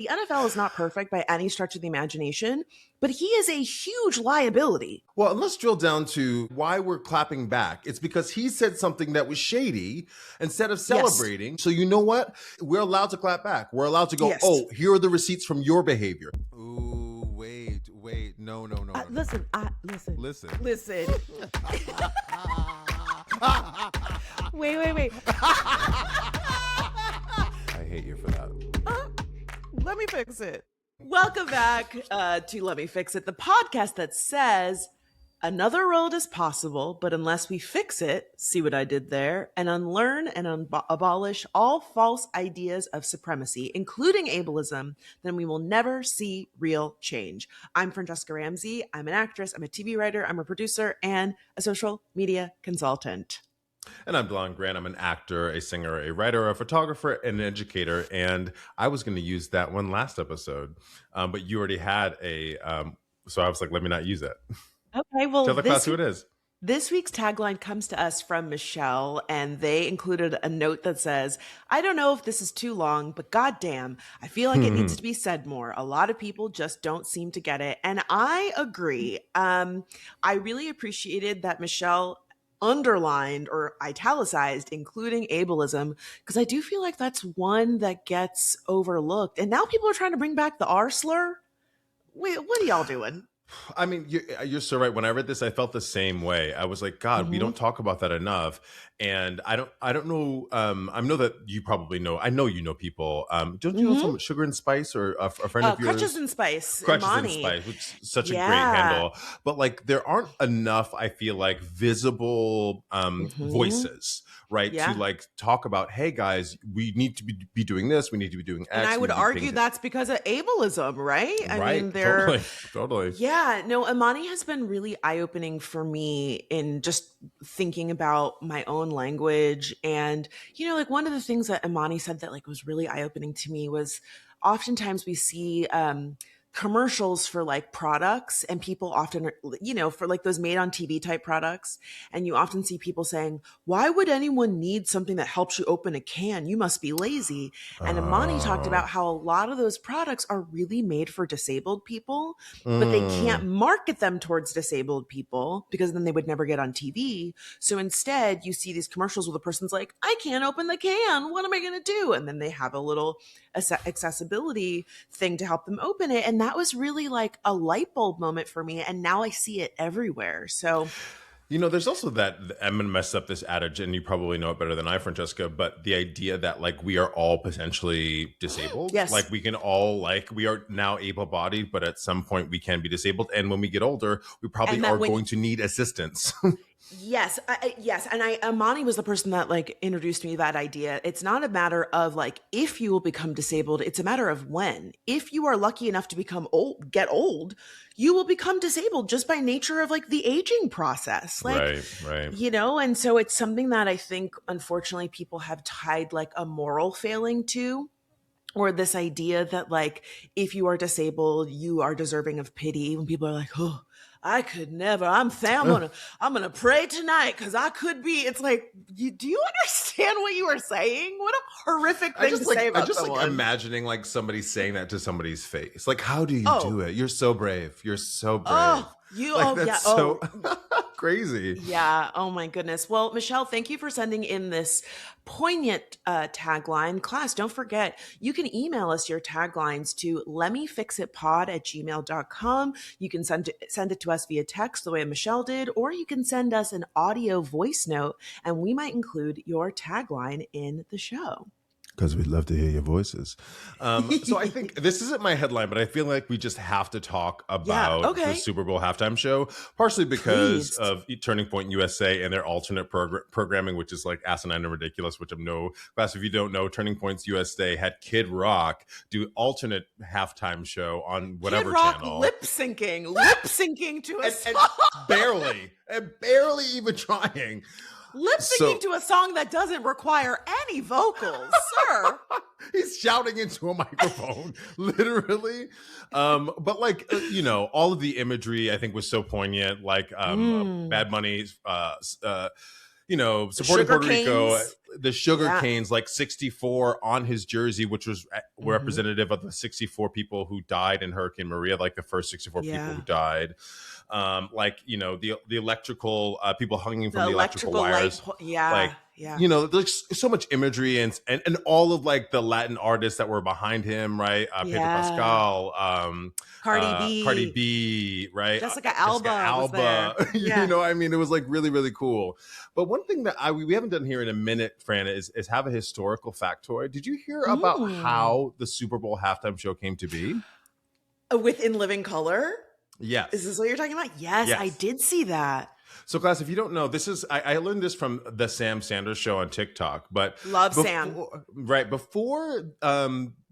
The NFL is not perfect by any stretch of the imagination, but he is a huge liability. Well, and let's drill down to why we're clapping back. It's because he said something that was shady instead of celebrating. Yes. So you know what? We're allowed to clap back. We're allowed to go, yes. Oh, here are the receipts from your behavior. Ooh, wait. No. Listen. Wait. I hate you for that. Let me fix it. Welcome back to Let Me Fix It, the podcast that says another world is possible, but unless we fix it, see what I did there, and unlearn and abolish all false ideas of supremacy, including ableism, then we will never see real change. I'm Francesca Ramsey. I'm an actress. I'm a TV writer. I'm a producer and a social media consultant. And I'm Delon Grant. I'm an actor, a singer, a writer, a photographer, and an educator. And I was going to use that one last episode, but you already had so I was like, let me not use it. Okay, well, tell the class who it is. This week's tagline comes to us from Michelle, and they included a note that says, I don't know if this is too long, but goddamn, I feel like it needs to be said more. A lot of people just don't seem to get it. And I agree. I really appreciated that Michelle underlined or italicized, including ableism, because I do feel like that's one that gets overlooked. And now people are trying to bring back the R slur. Wait, what are y'all doing? I mean, you're so right. When I read this, I felt the same way. I was like, God, we don't talk about that enough. And I don't know. I know that you probably know. I know you know people. Don't you know some Sugar and Spice or a friend of yours? Crutches and Spice. Crutches and Spice, which is such a great handle. But like, there aren't enough, I feel like, visible voices, right? To like talk about, hey guys, we need to be doing this. We need to be doing X. And I would argue that's because of ableism, right? I mean, they're totally. Yeah, no, Imani has been really eye-opening for me in just thinking about my own language. And, you know, like one of the things that Imani said that like was really eye-opening to me was oftentimes we see commercials for like products, and people often, you know, for like those made on TV type products. And you often see people saying, why would anyone need something that helps you open a can? You must be lazy. And Imani talked about how a lot of those products are really made for disabled people, but they can't market them towards disabled people because then they would never get on TV. So instead you see these commercials where the person's like, I can't open the can. What am I going to do? And then they have a little accessibility thing to help them open it. And that was really like a light bulb moment for me. And now I see it everywhere. So, you know, there's also that, I'm going to mess up this adage, and you probably know it better than I, Francesca, but the idea that like we are all potentially disabled. Yes. Like we can all, like, we are now able-bodied, but at some point we can be disabled. And when we get older, we probably are going to need assistance. Yes. Yes. And Imani was the person that like introduced me to that idea. It's not a matter of like, if you will become disabled, it's a matter of when. If you are lucky enough to get old, you will become disabled just by nature of like the aging process. Like, right. You know, and so it's something that I think, unfortunately, people have tied like a moral failing to. Or this idea that like, if you are disabled, you are deserving of pity. When people are like, oh, I could never, I'm gonna pray tonight because I could be. It's like, do you understand what you were saying? What a horrific thing to say about someone. Like imagining like somebody saying that to somebody's face. Like, how do you do it? You're so brave. You're so brave. So crazy. Yeah. Oh my goodness. Well, Michelle, thank you for sending in this poignant tagline. Class, don't forget, you can email us your taglines to lemmefixitpod@gmail.com. You can send it to us via text the way Michelle did, or you can send us an audio voice note and we might include your tagline in the show. Because we'd love to hear your voices. So I think this isn't my headline, but I feel like we just have to talk about the Super Bowl halftime show, partially because of Turning Point USA and their alternate programming, which is like asinine and ridiculous, which class, if you don't know, Turning Points USA had Kid Rock do alternate halftime show on whatever Kid Rock channel. lip syncing to a song. And barely even trying. Lip syncing to a song that doesn't require any vocals, sir. He's shouting into a microphone, literally. But like, you know, all of the imagery I think was so poignant. Like Bad Bunny's, you know, supporting Puerto Rico. the sugar canes, like 64 on his jersey, which was representative of the 64 people who died in Hurricane Maria, like the first 64 people who died. Like, you know, the electrical people hanging from the electrical wires. Like, you know, there's so much imagery and all of like the Latin artists that were behind him, right? Pedro Pascal, Cardi B, right? Jessica Alba. You know, I mean, it was like really, really cool. But one thing that we haven't done here in a minute, Fran, is have a historical factoid. Did you hear about how the Super Bowl halftime show came to be? Within Living Color? Yes. Is this what you're talking about? Yes, I did see that. So, class, if you don't know, this is I learned this from the Sam Sanders show on TikTok. But Sam. Right before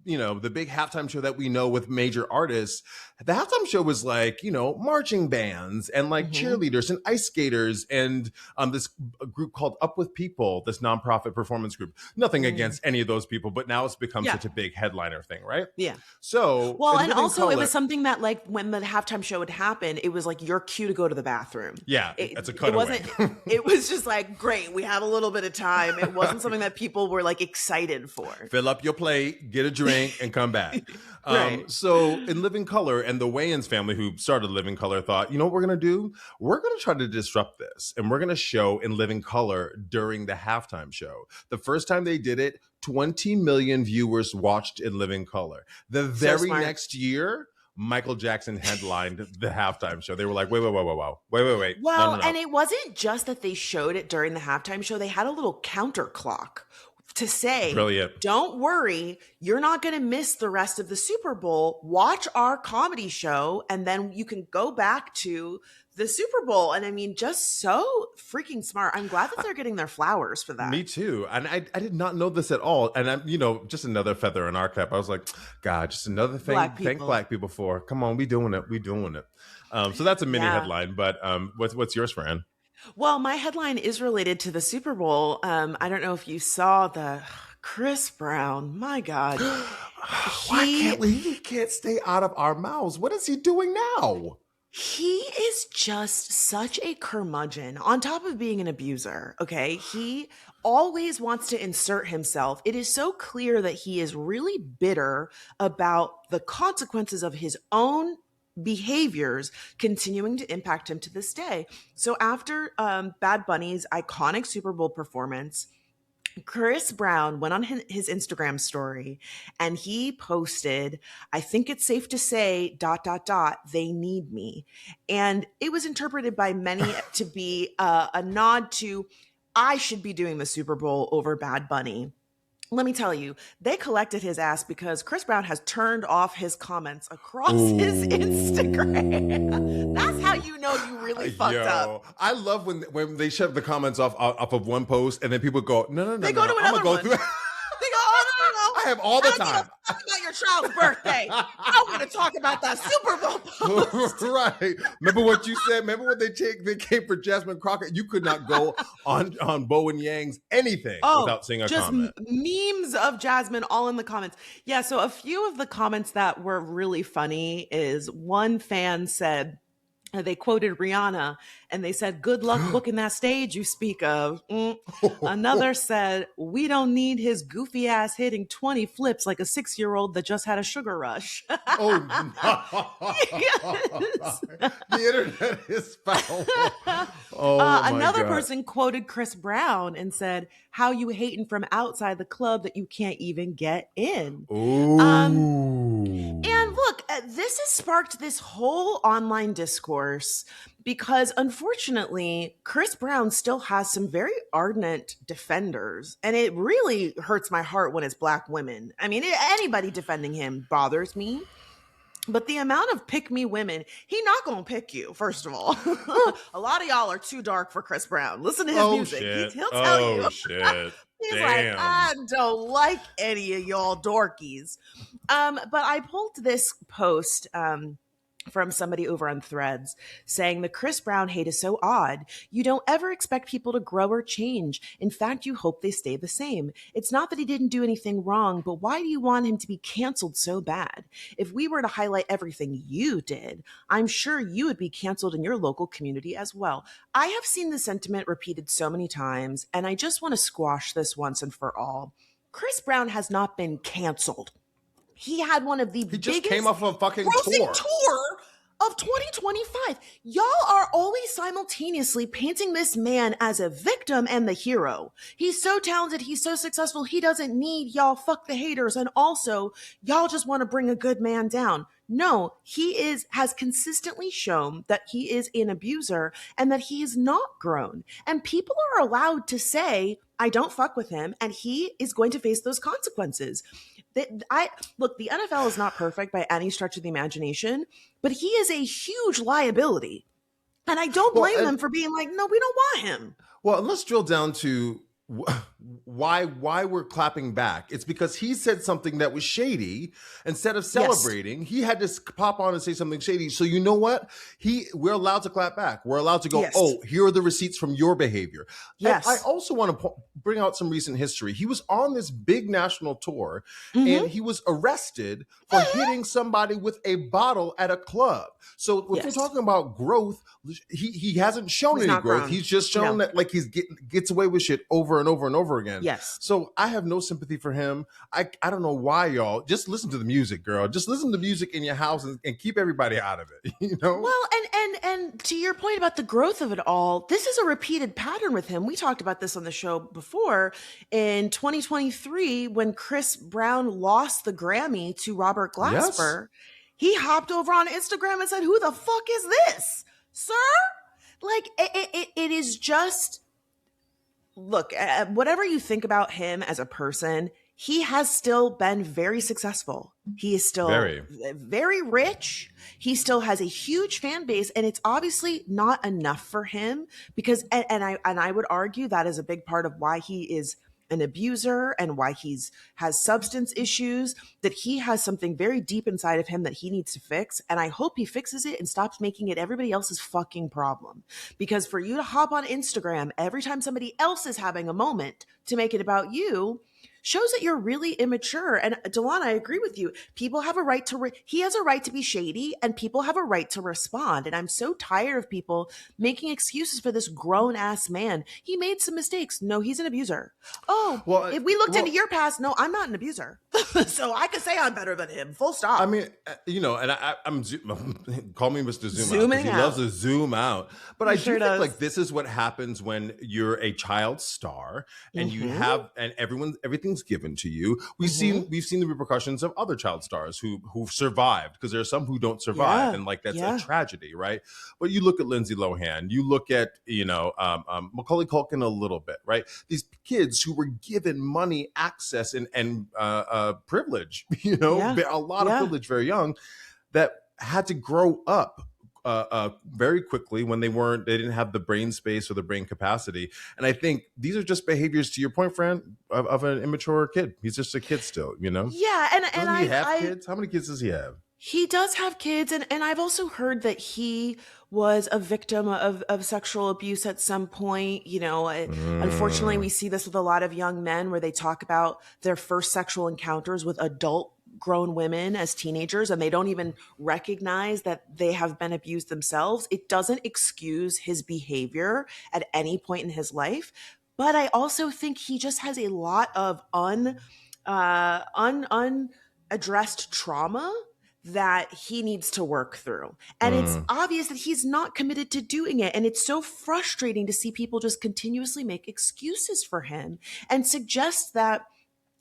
you know, the big halftime show that we know with major artists, the halftime show was like, you know, marching bands and like cheerleaders and ice skaters and this group called Up With People, this nonprofit performance group. Nothing against any of those people, but now it's become such a big headliner thing, right? Yeah. So, well, and also it was something that like when the halftime show would happen, it was like your cue to go to the bathroom. Yeah, that's a cutaway. It was just like, great, we have a little bit of time. It wasn't something that people were like excited for. Fill up your plate, get a drink, and come back. Right. So in Living Color, and the Wayans family who started Living Color thought, you know what we're going to do? We're going to try to disrupt this. And we're going to show in Living Color during the halftime show. The first time they did it, 20 million viewers watched in Living Color. The very next year, Michael Jackson headlined the halftime show. They were like, wait. Well, No. And it wasn't just that they showed it during the halftime show. They had a little counter clock to say, brilliant. Don't worry, you're not going to miss the rest of the Super Bowl. Watch our comedy show, and then you can go back to the Super Bowl. And I mean, just so freaking smart. I'm glad that they're getting their flowers for that. Me too. And I did not know this at all. And I'm, you know, just another feather in our cap. I was like, God, just another thing to thank Black people for. Come on, we doing it. So that's a mini headline. But what's yours, Fran? Well, my headline is related to the Super Bowl. I don't know if you saw the Chris Brown. My God. He can't stay out of our mouths. What is he doing now? He is just such a curmudgeon on top of being an abuser. Okay. He always wants to insert himself. It is so clear that he is really bitter about the consequences of his own behaviors continuing to impact him to this day. So after Bad Bunny's iconic Super Bowl performance, Chris Brown went on his Instagram story and he posted, I think it's safe to say, ... they need me. And it was interpreted by many to be a nod to, I should be doing the Super Bowl over Bad Bunny. Let me tell you, they collected his ass because Chris Brown has turned off his comments across his Instagram. That's how you know you really fucked up. I love when they shove the comments off of one post and then people go, no. They go to another one. They go, oh, no. I have all the time. Talk about your child's birthday. I want to talk about that Super Bowl post. Right. Remember what you said? Remember when they came for Jasmine Crockett? You could not go on Bo and Yang's anything without seeing a comment. Memes of Jasmine all in the comments. Yeah, so a few of the comments that were really funny is one fan said, they quoted Rihanna and they said, good luck booking that stage you speak of. Another said, we don't need his goofy ass hitting 20 flips like a 6-year-old that just had a sugar rush. Oh, no. Yes. The internet is foul. Another person quoted Chris Brown and said, how you hating from outside the club that you can't even get in. And look, this has sparked this whole online discourse because unfortunately, Chris Brown still has some very ardent defenders. And it really hurts my heart when it's Black women. I mean, anybody defending him bothers me. But the amount of pick me women, he not gonna pick you, first of all. A lot of y'all are too dark for Chris Brown. Listen to his music. He'll tell you. Shit. He's like, I don't like any of y'all dorkies. But I pulled this post from somebody over on Threads saying the Chris Brown hate is so odd. You don't ever expect people to grow or change. In fact, you hope they stay the same. It's not that he didn't do anything wrong, but why do you want him to be canceled so bad? If we were to highlight everything you did, I'm sure you would be canceled in your local community as well. I have seen the sentiment repeated so many times, and I just want to squash this once and for all. Chris Brown has not been canceled. He had one of the biggest just came off a fucking tour of 2025. Y'all are always simultaneously painting this man as a victim and the hero. He's so talented. He's so successful. He doesn't need y'all fuck the haters. And also, y'all just want to bring a good man down. No, has consistently shown that he is an abuser and that he is not grown. And people are allowed to say, I don't fuck with him, and he is going to face those consequences. Look, the NFL is not perfect by any stretch of the imagination, but he is a huge liability. And I don't blame them for being like, no, we don't want him. Well, let's drill down to why we're clapping back. It's because he said something that was shady. Instead of celebrating, he had to pop on and say something shady. So you know what? We're allowed to clap back. We're allowed to go, oh, here are the receipts from your behavior. Yes. And I also want to bring out some recent history. He was on this big national tour and he was arrested for hitting somebody with a bottle at a club. So if we're talking about growth, he hasn't shown any growth. Grown. He's just shown that like gets away with shit over and over and over again. Yes. So I have no sympathy for him. I don't know why y'all just listen to the music, girl. Just listen to music in your house and keep everybody out of it. You know? Well, and to your point about the growth of it all, this is a repeated pattern with him. We talked about this on the show before in 2023 when Chris Brown lost the Grammy to Robert Glasper. Yes. He hopped over on Instagram and said, "Who the fuck is this, sir?" Like it is just. Look, whatever you think about him as a person, he has still been very successful. He is still very rich. He still has a huge fan base, and it's obviously not enough for him because, and I would argue that is a big part of why he is an abuser and why has substance issues, that he has something very deep inside of him that he needs to fix. And I hope he fixes it and stops making it everybody else's fucking problem. Because for you to hop on Instagram every time somebody else is having a moment to make it about you shows that you're really immature. And Delon, I agree with you. People have a right to, he has a right to be shady and people have a right to respond. And I'm so tired of people making excuses for this grown ass man. He made some mistakes. No, he's an abuser. Oh, well, if we looked into your past, no, I'm not an abuser. So I could say I'm better than him. Full stop. I mean, you know, and I'm call me Mr. Zoom out. He loves to zoom out. But I do think like this is what happens when you're a child star and you have, and everything's given to you. We've seen the repercussions of other child stars who've survived, because there are some who don't survive, and like that's a tragedy, right? But you look at Lindsay Lohan, you look at Macaulay Culkin a little bit, right? These kids who were given money, access, and privilege, a lot of privilege very young, that had to grow up very quickly when they didn't have the brain space or the brain capacity. And I think these are just behaviors, to your point, Fran, of an immature kid. He's just a kid still, Yeah. And he have kids? How many kids does he have? He does have kids. And I've also heard that he was a victim of sexual abuse at some point. Unfortunately, we see this with a lot of young men where they talk about their first sexual encounters with adult grown women as teenagers, and they don't even recognize that they have been abused themselves. It doesn't excuse his behavior at any point in his life. But I also think he just has a lot of unaddressed trauma that he needs to work through. And it's obvious that he's not committed to doing it. And it's so frustrating to see people just continuously make excuses for him and suggest that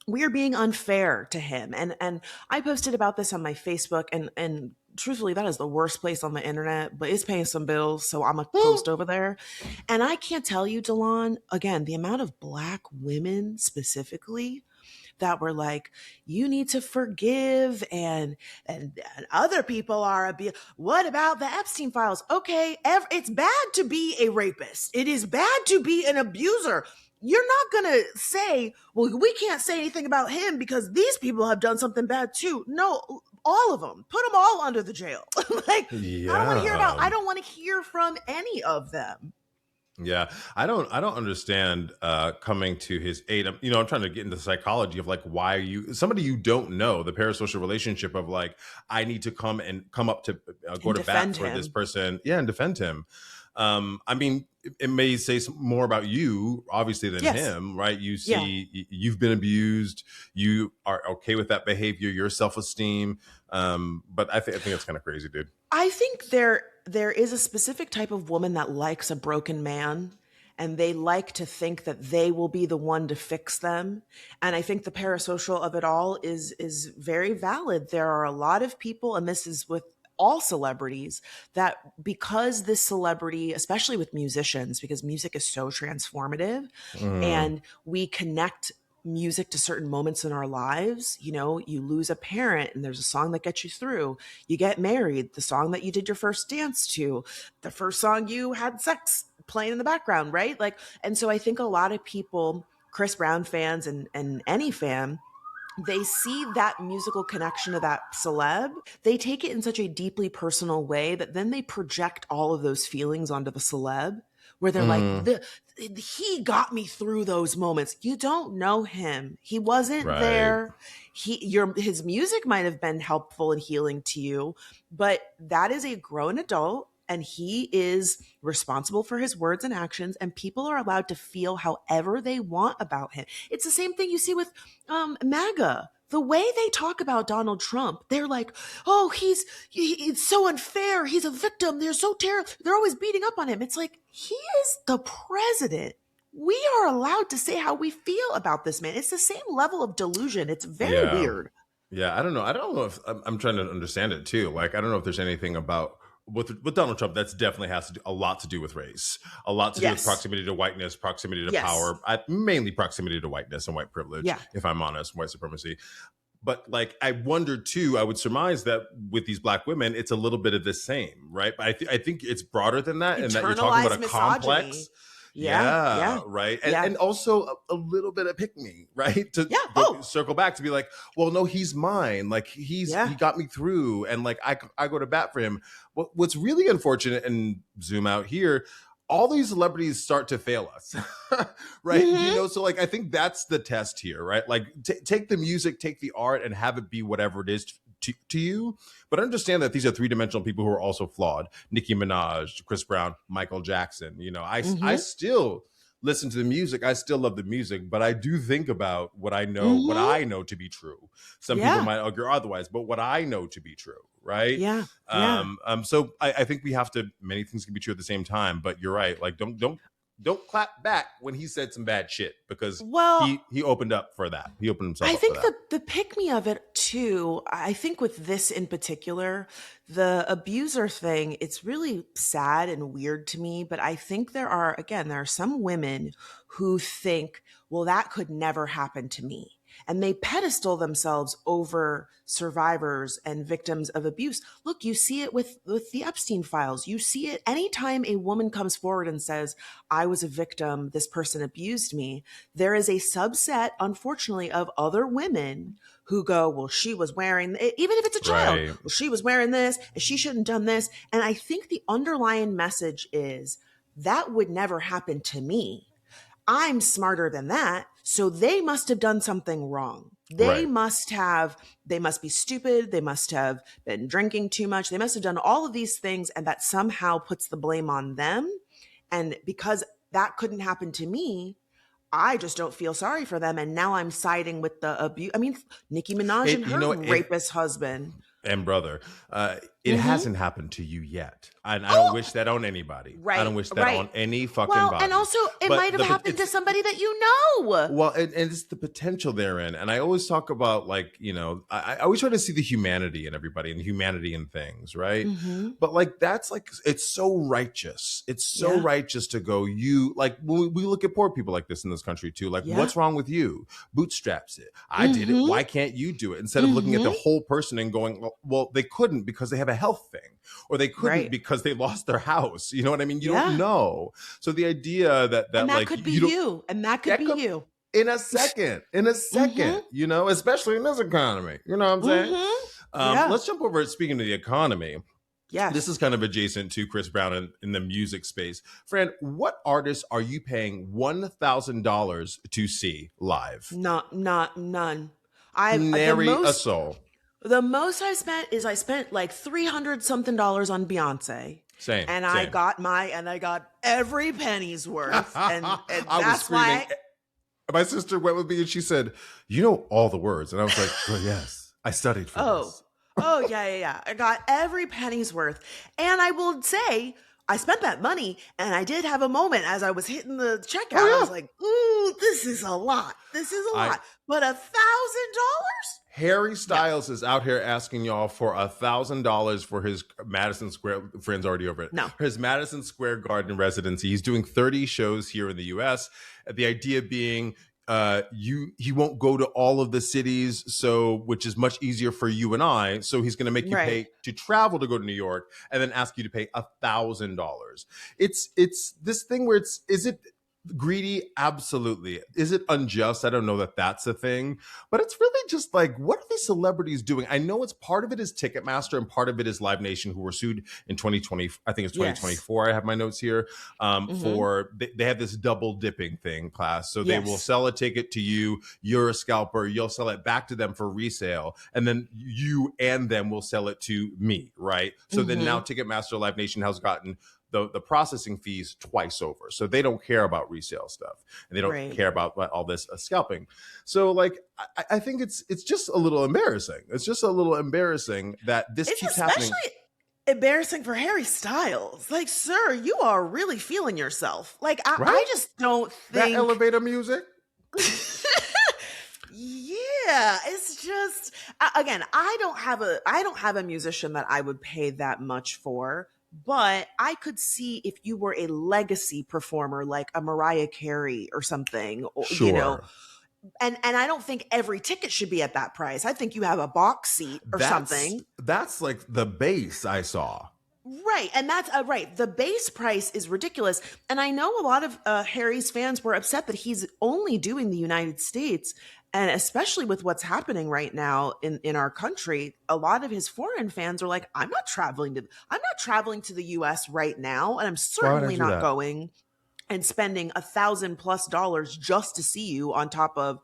we're being unfair to him. And I posted about this on my Facebook, and truthfully, that is the worst place on the internet, but it's paying some bills, so I'm a post over there. And I can't tell you, Delon, again, the amount of Black women specifically that were like, you need to forgive, and other people are what about the Epstein files? Okay, it's bad to be a rapist. It is bad to be an abuser. You're not going to say, well, we can't say anything about him because these people have done something bad too. No, all of them, put them all under the jail. Like, Yeah. I don't want to hear from any of them. Yeah, I don't understand coming to his aid. I'm trying to get into the psychology of like why are you somebody you don't know, the parasocial relationship of like I need to come up to go to bat for this person, yeah, and defend him. I mean, it may say more about you, obviously, than him, right? You see, you've been abused. You are okay with that behavior, your self-esteem. But I think it's kind of crazy, dude. I think there is a specific type of woman that likes a broken man, and they like to think that they will be the one to fix them. And I think the parasocial of it all is very valid. There are a lot of people, and this is with all celebrities, that because this celebrity, especially with musicians, because music is so transformative and we connect music to certain moments in our lives. You know, you lose a parent and there's a song that gets you through. You get married, the song that you did your first dance to, the first song you had sex playing in the background, right? Like, and so I think a lot of people, Chris Brown fans and any fan, they see that musical connection to that celeb. They take it in such a deeply personal way that then they project all of those feelings onto the celeb, where they're like, he got me through those moments. You don't know him. He wasn't there. His music might have been helpful and healing to you, but that is a grown adult. And he is responsible for his words and actions, and people are allowed to feel however they want about him. It's the same thing you see with MAGA. The way they talk about Donald Trump, they're like, oh, it's so unfair. He's a victim. They're so terrible. They're always beating up on him. It's like, he is the president. We are allowed to say how we feel about this man. It's the same level of delusion. It's very weird. Yeah, I don't know. I don't know if I'm trying to understand it too. Like, I don't know if there's anything about with Donald Trump that's definitely has to do a lot to do with race, a lot to do with proximity to whiteness, proximity to power, mainly proximity to whiteness and white privilege, if I'm honest, white supremacy. But like, I wonder too, I would surmise that with these Black women, it's a little bit of the same, right? But I think it's broader than that, and that you're talking about a misogyny. Complex. Right. And also a little bit of pick me, right? To circle back to be like, well, no, he's mine. Like he got me through, and like I go to bat for him. What's really unfortunate, and zoom out here, all these celebrities start to fail us, right? You know, so like I think that's the test here, right? Like take the music, take the art, and have it be whatever it is to you, but understand that these are three-dimensional people who are also flawed. Nicki Minaj, Chris Brown, Michael Jackson. You know, I still listen to the music. I still love the music, but I do think about what I know to be true. Some people might argue otherwise, but what I know to be true, right? So I think we have to. Many things can be true at the same time, but you're right. Like don't clap back when he said some bad shit, because he opened up for that. He opened himself up for that. I think the pick me of it too, I think with this in particular, the abuser thing, it's really sad and weird to me, but I think there are some women who think, well, that could never happen to me. And they pedestal themselves over survivors and victims of abuse. Look, you see it with the Epstein files. You see it anytime a woman comes forward and says, I was a victim, this person abused me. There is a subset, unfortunately, of other women who go, well, she was wearing, even if it's a child, well, she was wearing this and she shouldn't have done this. And I think the underlying message is that would never happen to me. I'm smarter than that. So they must have done something wrong. They must be stupid. They must have been drinking too much. They must have done all of these things, and that somehow puts the blame on them. And because that couldn't happen to me, I just don't feel sorry for them. And now I'm siding with the abuse. I mean, Nicki Minaj and her rapist husband. And brother, it hasn't happened to you yet. And I don't wish that on anybody. I don't wish that on any fucking body. And also, it might have happened to somebody that you know. Well, and it's the potential therein. And I always talk about, like, you know, I always try to see the humanity in everybody and the humanity in things, right? But like, that's like, it's so righteous. It's so righteous to go, you, like, we look at poor people like this in this country too. Like, what's wrong with you? Bootstraps it. I did it. Why can't you do it? Instead of looking at the whole person and going, well, they couldn't because they have a health thing, or they couldn't because they lost their house. You know what I mean? You don't know. So the idea that and that like could be you, and that could be you in a second, you know, especially in this economy. You know what I'm saying? Yeah. Let's jump over. Speaking of the economy, this is Yes. kind of adjacent to Chris Brown in the music space. Fran, what artists are you paying $1,000 to see live? Not none. I've Nary a soul. the most I spent like 300 something dollars on Beyonce. Same, And same. I got every penny's worth. And I was that's screaming. why My sister went with me and she said, "You know all the words," and I was like, "Well, yes, I studied for oh, this." oh yeah. I got every penny's worth. And I will say, I spent that money and I did have a moment as I was hitting the checkout. Oh I yeah, was like, ooh, this is a lot. This is a I lot. But $1,000? Harry No. Styles is out here asking y'all for $1,000 for his Madison Square. Friends already over it. No. For his Madison Square Garden residency, he's doing 30 shows here in the U.S. The idea being, he won't go to all of the cities, so which is much easier for you and I. So he's going to make you Right. pay to travel to go to New York, and then ask you to pay $1,000. It's this thing where is it greedy? Absolutely. Is it unjust? I don't know that that's a thing, but it's really just like, what are these celebrities doing? I know it's part of it is Ticketmaster and part of it is Live Nation, who were sued in 2020. I think it's Yes. 2024. I have my notes here. For they have this double dipping thing, class. So they will sell a ticket to you. You're a scalper. You'll sell it back to them for resale, and then you and them will sell it to me, right? So then now Ticketmaster, Live Nation has gotten the processing fees twice over. So they don't care about resale stuff, and they don't care about all this scalping. So like, I think it's just a little embarrassing. It's just a little embarrassing that this keeps happening. Especially embarrassing for Harry Styles. Like, sir, you are really feeling yourself. Like, I just don't think that elevator music. Yeah, it's just again, I don't have a musician that I would pay that much for. But I could see if you were a legacy performer like a Mariah Carey or something, or, Sure. and I don't think every ticket should be at that price. I think you have a box seat or something. That's like the base I saw. Right. And that's right. The base price is ridiculous. And I know a lot of Harry's fans were upset that he's only doing the United States. And especially with what's happening right now in our country, a lot of his foreign fans are like, I'm not traveling to the US right now. And I'm certainly not going and spending $1,000+ just to see you, on top of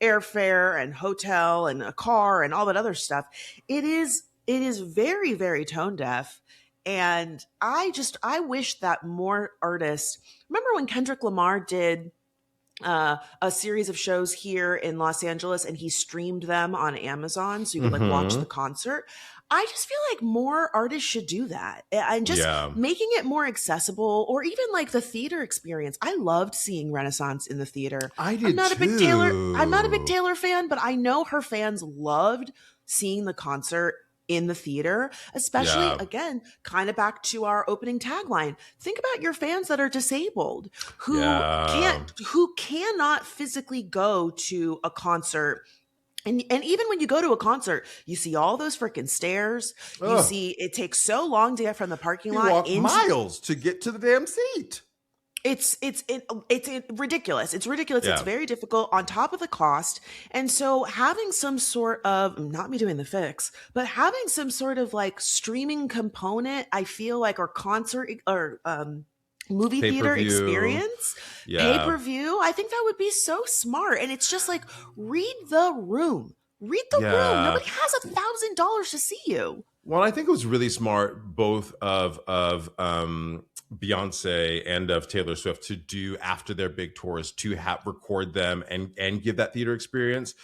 airfare and hotel and a car and all that other stuff. It is very, very tone deaf. And I wish that more artists, remember when Kendrick Lamar did a series of shows here in Los Angeles and he streamed them on Amazon so you could like watch the concert. I just feel like more artists should do that, and just making it more accessible, or even like the theater experience. I loved seeing Renaissance in the theater. I did I'm not too. I'm not a big Taylor fan, but I know her fans loved seeing the concert in the theater, especially again, kind of back to our opening tagline. Think about your fans that are disabled, who cannot physically go to a concert. And even when you go to a concert, you see all those freaking stairs. You see it takes so long to get from the parking lot walk miles to get to the damn seat. It's ridiculous. It's ridiculous. Yeah. It's very difficult on top of the cost. And so having some sort of, not me doing the fix, but having some sort of like streaming component, I feel like, or concert or movie theater experience, pay-per-view, I think that would be so smart. And it's just like, read the room. Read the room. Nobody has $1,000 to see you. Well, I think it was really smart, both of Beyonce and of Taylor Swift, to do after their big tours, to record them and give that theater experience.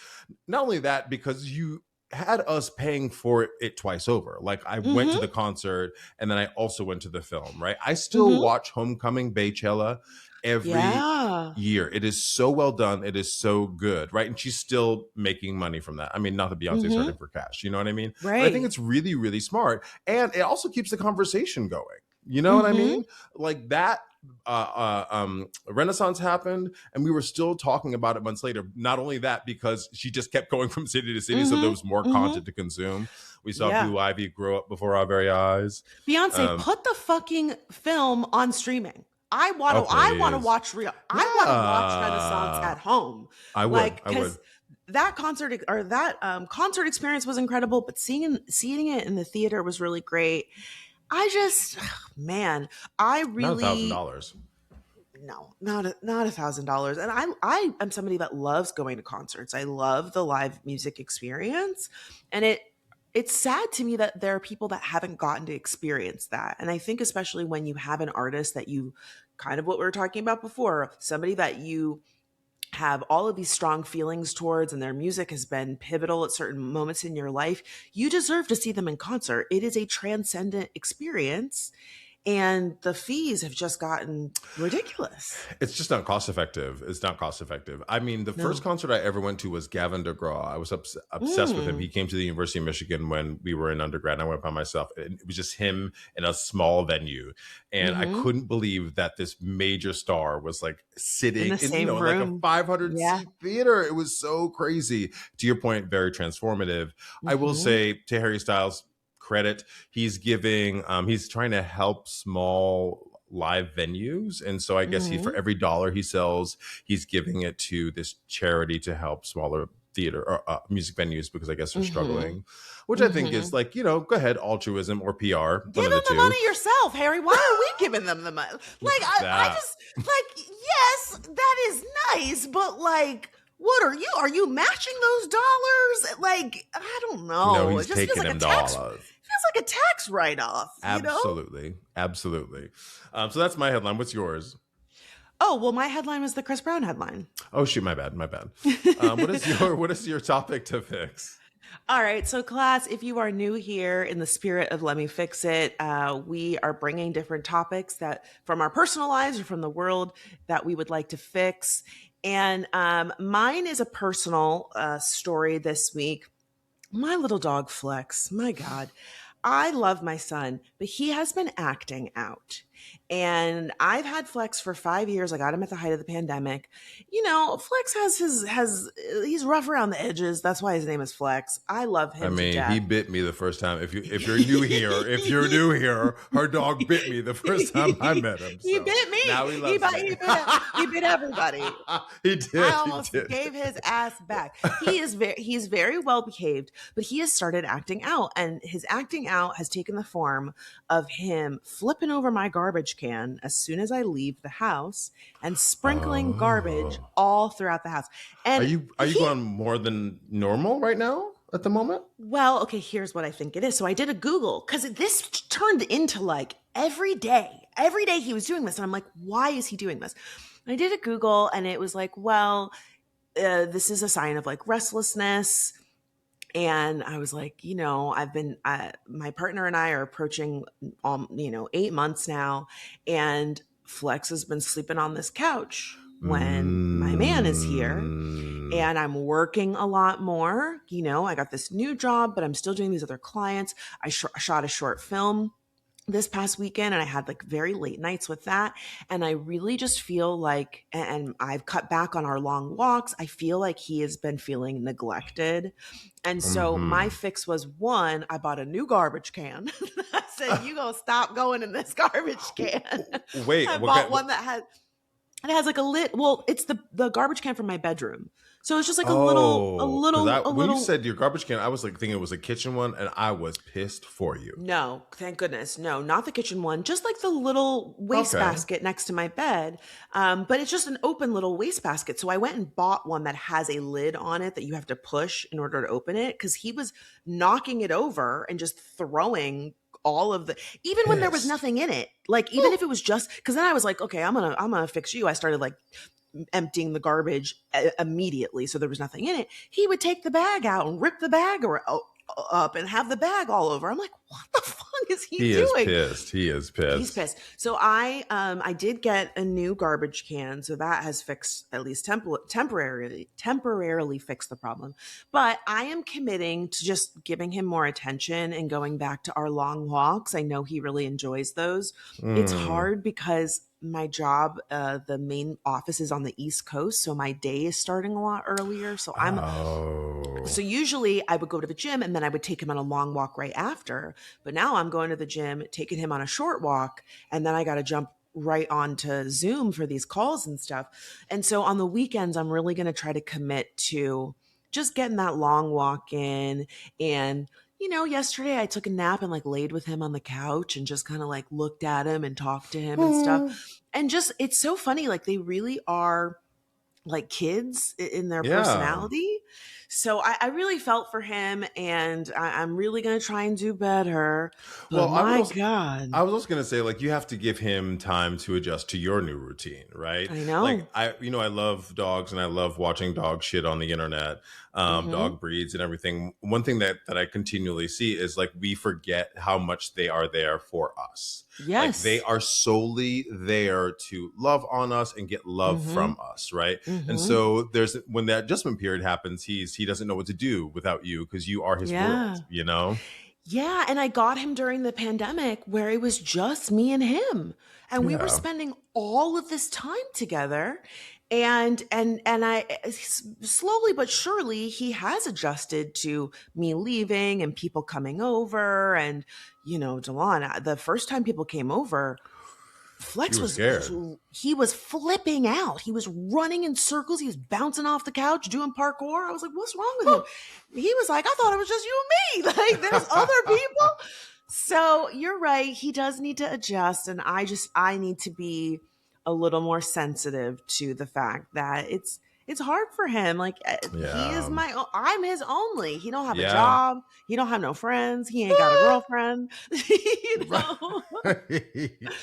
Not only that, because you had us paying for it twice over. Like, I went to the concert and then I also went to the film, right? I still watch Homecoming, Baychella every year. It is so well done. It is so good, right? And she's still making money from that. I mean, not that Beyonce's hurting for cash, you know what I mean? Right. But I think it's really, really smart. And it also keeps the conversation going. You know what I mean? Like that Renaissance happened and we were still talking about it months later. Not only that, because she just kept going from city to city, so there was more content to consume. We saw Blue Ivy grow up before our very eyes. Beyonce, put the fucking film on streaming. I want to watch I want to watch Renaissance at home. I would. concert experience was incredible, but seeing it in the theater was really great. I just, man, I Not a thousand really dollars. no, not $1,000. And I am somebody that loves going to concerts. I love the live music experience, and it's sad to me that there are people that haven't gotten to experience that. And I think especially when you have an artist that you kind of what we were talking about before, somebody that you have all of these strong feelings towards and their music has been pivotal at certain moments in your life, you deserve to see them in concert. It is a transcendent experience, and the fees have just gotten ridiculous. It's just not cost effective. It's not cost effective. I mean, the first No. concert I ever went to was Gavin DeGraw. I was obsessed with him. Mm. He came to the University of Michigan when we were in undergrad, and I went by myself. And it was just him in a small venue, and I Hmm. couldn't believe that this major star was like In sitting the in, same like a room. 500 Yeah. seat theater. It was so crazy. To your point, very transformative. I will Hmm. say to Harry Styles, credit, he's trying to help small live venues, and so I guess he, for Hmm. every dollar he sells, he's giving it to this charity to help smaller theater or music venues, because I guess they're Hmm. struggling, which I think Hmm. is like, go ahead, altruism or PR, one Give of the them the two. money yourself, Harry. Why are we giving them the money? Like, I That, just, like, yes, that is nice, but like, what are you? Are you matching those dollars? Like, I don't no, know. It he's just feels taking like a them tax. dollars. Feels like a tax write off, you know? Absolutely. So that's my headline. What's yours? Oh, well, my headline was the Chris Brown headline. Oh shoot, my bad. What is your topic to fix? All right, so class, if you are new here, in the spirit of Let Me Fix It, we are bringing different topics that from our personal lives or from the world that we would like to fix. And mine is a personal story this week. My little dog Flex, my God, I love my son, but he has been acting out. And I've had Flex for 5 years. I got him at the height of the pandemic. Flex he's rough around the edges. That's why his name is Flex. I love I him to mean, he death. bit me the first time. If you're new here, her dog bit me the first time I met him. He So bit me. now he loves me. He bit everybody. He I did. He almost did. gave his ass back. He's very well behaved, but he has started acting out, and his acting out has taken the form of him flipping over my garbage can as soon as I leave the house and sprinkling garbage Oh, all throughout the house. are And you he going more than normal right now at the moment? well, okay, here's what I think it is. So I did a Google because this turned into like every day. Every day he was doing this. And I'm like, why is he doing this? And I did a Google and it was like, well, this is a sign of like restlessness. And I was like, my partner and I are approaching, 8 months now. And Flex has been sleeping on this couch when my man is here, Mm. and I'm working a lot more. I got this new job, but I'm still doing these other clients. I shot a short film this past weekend, and I had like very late nights with that. And I really just feel like, and I've cut back on our long walks. I feel like he has been feeling neglected. And so my Hmm. fix was, one, I bought a new garbage can. I said, you gonna stop going in this garbage can. Wait, I what bought kind? one that it has like a lid. Well, it's the garbage can from my bedroom. So it's just like Oh, because a when you little. said your garbage can, I was like thinking it was a kitchen one, and I was pissed for you. No, thank goodness. No, not the kitchen one. Just like the little Okay. wastebasket next to my bed. But it's just an open little wastebasket. So I went and bought one that has a lid on it that you have to push in order to open it, because he was knocking it over and just throwing all of the, even when there was Pissed. nothing in it. Like, even if it was just, because then I was like, okay, I'm gonna fix you. I started like emptying the garbage immediately, so there was nothing in it. He would take the bag out and rip the bag up and have the bag all over. I'm like, what the fuck is he He is doing? pissed. He is He's pissed. pissed. So I did get a new garbage can, so that has fixed, at least temporarily fixed the problem. But I am committing to just giving him more attention and going back to our long walks. I know he really enjoys those. It's Mm. hard because my job, the main office is on the East Coast, so my day is starting a lot earlier. So Oh. usually I would go to the gym and then I would take him on a long walk right after. But now I'm going to the gym, taking him on a short walk, and then I got to jump right onto Zoom for these calls and stuff. And so on the weekends, I'm really going to try to commit to just getting that long walk in. And, yesterday I took a nap and like laid with him on the couch and just kind of like looked at him and talked to him and stuff. And just, it's so funny. Like they really are like kids in their Yeah. personality. So I really felt for him, and I'm really going to try and do better. But Well, my God, I was also going to say, like, you have to give him time to adjust to your new routine, right? I Like, know. I love dogs and I love watching dog shit on the internet, Hmm. dog breeds and everything. One thing that I continually see is like, we forget how much they are there for us. Like, they Yes. are solely there to love on us and get love Hmm. from us, right? And Hmm. so when that adjustment period happens, he doesn't know what to do without you because you are his Yeah. world, you know? Yeah, and I got him during the pandemic where it was just me and him. And we were Yeah. spending all of this time together. And I slowly but surely he has adjusted to me leaving and people coming over. And Delon, the first time people came over, You Flex were was scared. he was flipping out. He was running in circles. He was bouncing off the couch, doing parkour. I was like, "What's wrong with him?" He was like, "I thought it was just you and me. Like, there's other people." So you're right. He does need to adjust, and I need to be a little more sensitive to the fact that it's hard for him. Like he is Yeah. I'm his only. He don't have a Yeah. job. He don't have no friends. He ain't got a girlfriend. you Right. know.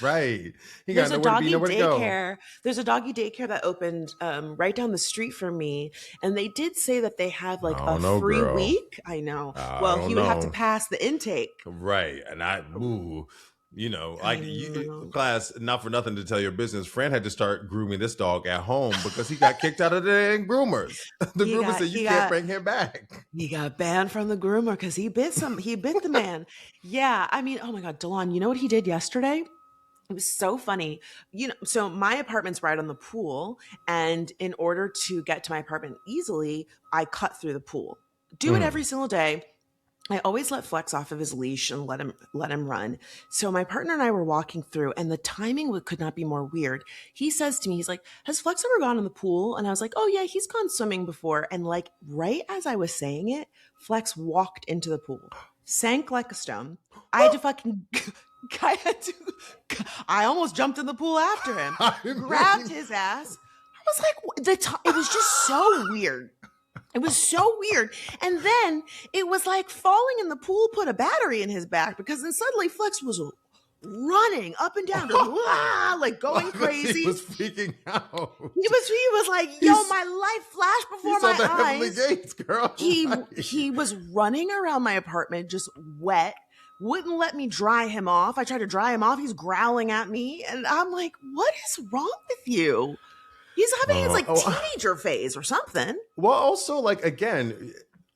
Right. He got There's a nowhere to be, doggy nowhere to go. daycare. There's a doggy daycare that opened right down the street from me, and they did say that they have I like a don't know, free girl. week. I know. I Well, don't he would have to know. pass the intake. Right. And I like know. class, not for nothing to tell your business, Fran had to start grooming this dog at home because he got kicked out of the dang groomers. The He groomers got said, you he can't got bring him back. he got banned from the groomer because he bit the man. Yeah, I mean, oh my God, Delon, you know what he did yesterday? It was so funny. So my apartment's right on the pool. And in order to get to my apartment easily, I cut through the pool. Do it every Mm. single day. I always let Flex off of his leash and let him run. So my partner and I were walking through, and the timing could not be more weird. He says to me, he's like, "Has Flex ever gone in the pool?" And I was like, "Oh yeah, he's gone swimming before." And like right as I was saying it, Flex walked into the pool, sank like a stone. I had to fucking, I had to, I almost jumped in the pool after him, I grabbed mean, his ass. I was like, it was just so weird. It was so weird. And then it was like falling in the pool put a battery in his back because then suddenly Flex was running up and down, just like going because he crazy. was freaking out. He was like, "Yo, He's, my life flashed he before saw my the heavenly eyes." gates, girl. He was running around my apartment just wet, wouldn't let me dry him off. I tried to dry him off. He's growling at me. And I'm like, "What is wrong with you?" He's having his like Oh, teenager phase or something. well, also, like, again,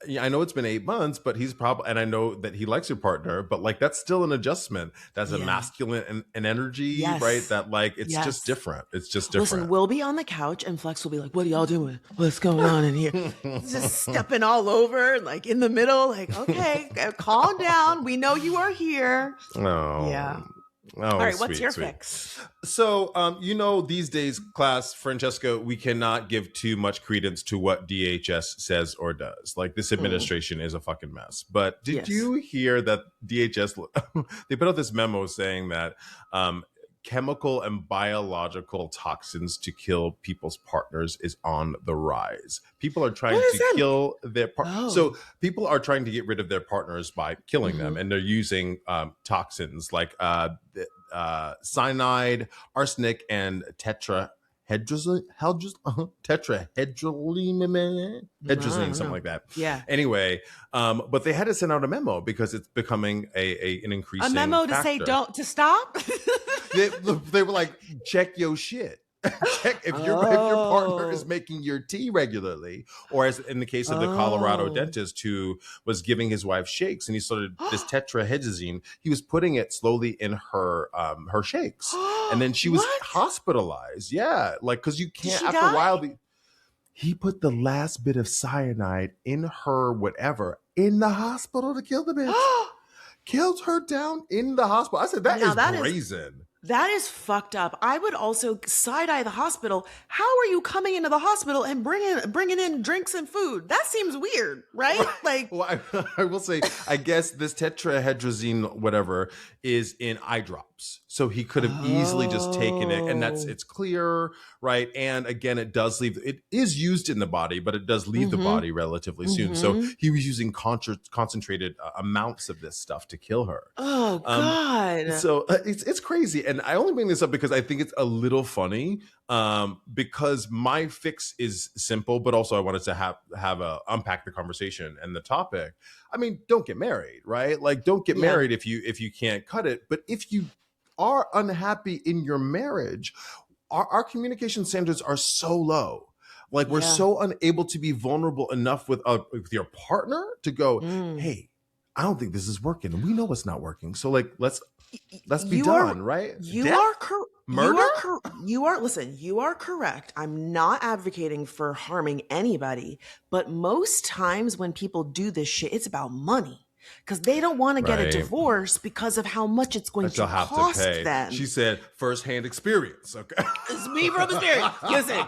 yeah, I know it's been 8 months, but he's probably, and I know that he likes your partner, but like, that's still an adjustment. That's a Yeah. masculine and energy, right? Yes. That like, it's just Yes. different. It's just Listen, different. we'll be on the couch and Flex will be like, "What are y'all doing? What's going on in here?" Just stepping all over, like in the middle, like, "Okay, calm down. We know you are here." Oh, Yeah. All oh, right, what's sweet, your sweet. fix? So, these days, class, Francesca, we cannot give too much credence to what DHS says or does. Like, this Mm, administration is a fucking mess. But did yes. you hear that DHS, they put out this memo saying that chemical and biological toxins to kill people's partners is on the rise. People are What trying does to that mean? kill their Oh. so people are trying to get rid of their partners by killing them, Hmm. and they're using toxins like cyanide, arsenic, and I tetrahydroline, don't something know. like that. Yeah. Anyway, but they had to send out a memo because it's becoming an A increasing memo to say factor. don't to stop? They were like, check your shit. Check if your partner is Oh. making your tea regularly, or as in the case of the Colorado Oh. dentist who was giving his wife shakes, and he started this tetrahydrazine. He was putting it slowly in her shakes, and then she was What? hospitalized. Yeah, like because you Did can't she after a die? while. He put the last bit of cyanide in her whatever in the hospital to kill the bitch. Killed her down in the hospital. I said that Now is that is brazen. That is fucked up. I would also side eye the hospital. How are you coming into the hospital and bringing in drinks and food? That seems weird, right? Like, Well, I will say, I guess this tetrahydrazine, whatever, is in eye drops. So he could have easily just taken it, and it's clear, right? And again, it is used in the body, but it does leave the body relatively soon. So he was using concentrated amounts of this stuff to kill her. Oh God. So it's crazy, and I only bring this up because I think it's a little funny. Because my fix is simple, but also I wanted to have a unpack the conversation and the topic. I mean, don't get married, right? Like, don't get married if you can't cut it. But if you are unhappy in your marriage, our communication standards are so low. Like, we're so unable to be vulnerable enough with your partner to go, hey, I don't think this is working. We know it's not working. So like, let's be done, right? You are correct. Murder? You are correct. I'm not advocating for harming anybody, but most times when people do this shit, it's about money. Because they don't want to get a divorce because of how much it's going to cost them. She said firsthand experience. Okay. It's me from experience. Listen,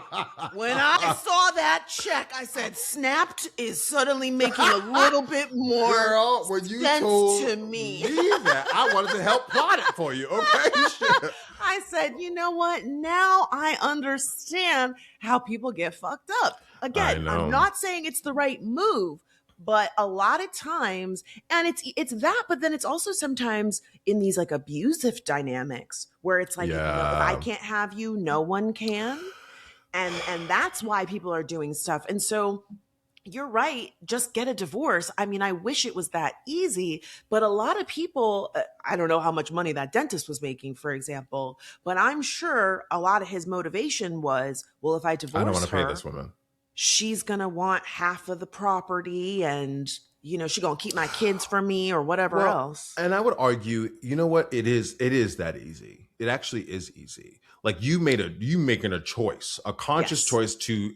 when I saw that check, I said, Snapped is suddenly making a little bit more Girl, when you sense told to me. That, I wanted to help plot it for you. Okay. I said, you know what? Now I understand how people get fucked up. Again, I'm not saying it's the right move. But a lot of times, and it's that, but then it's also sometimes in these like abusive dynamics where it's like, if I can't have you, no one can. And that's why people are doing stuff. And so you're right. Just get a divorce. I mean, I wish it was that easy, but a lot of people, I don't know how much money that dentist was making, for example, but I'm sure a lot of his motivation was, well, if I divorce her, I don't want to pay this woman. She's going to want half of the property and, you know, she's going to keep my kids from me or whatever else. And I would argue, you know what? It is that easy. It actually is easy. Like you making a choice, a conscious choice to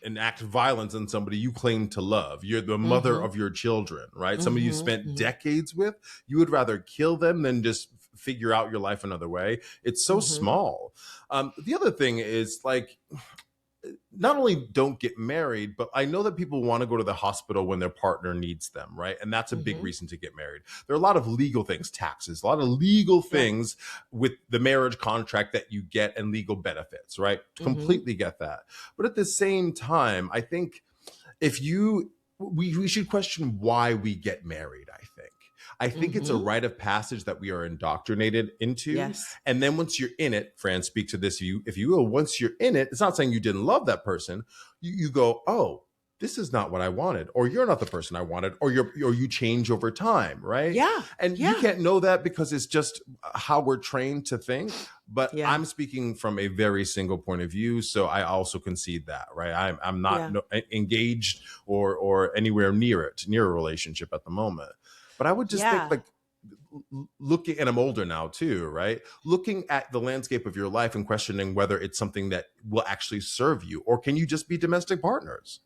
enact violence on somebody you claim to love. You're the mother of your children, right? Somebody you spent decades with. You would rather kill them than just figure out your life another way. It's so small. The other thing is like, not only don't get married, but I know that people want to go to the hospital when their partner needs them, right? And that's a big reason to get married. There are a lot of legal things, taxes, a lot of legal things with the marriage contract that you get and legal benefits, right? Completely get that. But at the same time, I think we should question why we get married, I think it's a rite of passage that we are indoctrinated into. Yes. And then once you're in it, Fran, speak to this, if you will, once you're in it, it's not saying you didn't love that person. You go, oh, this is not what I wanted, or you're not the person I wanted, or you change over time, right? Yeah. And you can't know that because it's just how we're trained to think. But I'm speaking from a very single point of view, so I also concede that, right? I'm not engaged or anywhere near a relationship at the moment. But I would just think like looking, and I'm older now too, right? Looking at the landscape of your life and questioning whether it's something that will actually serve you, or can you just be domestic partners?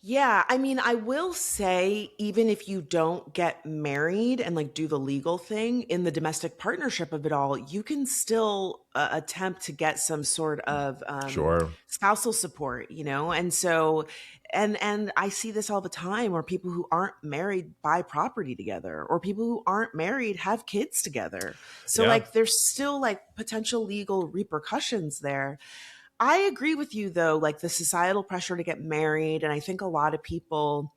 Yeah, I mean, I will say, even if you don't get married and like do the legal thing in the domestic partnership of it all, you can still attempt to get some sort of spousal support, you know? And so, and I see this all the time where people who aren't married buy property together, or people who aren't married have kids together. So like, there's still like potential legal repercussions there. I agree with you though, like the societal pressure to get married. And I think a lot of people,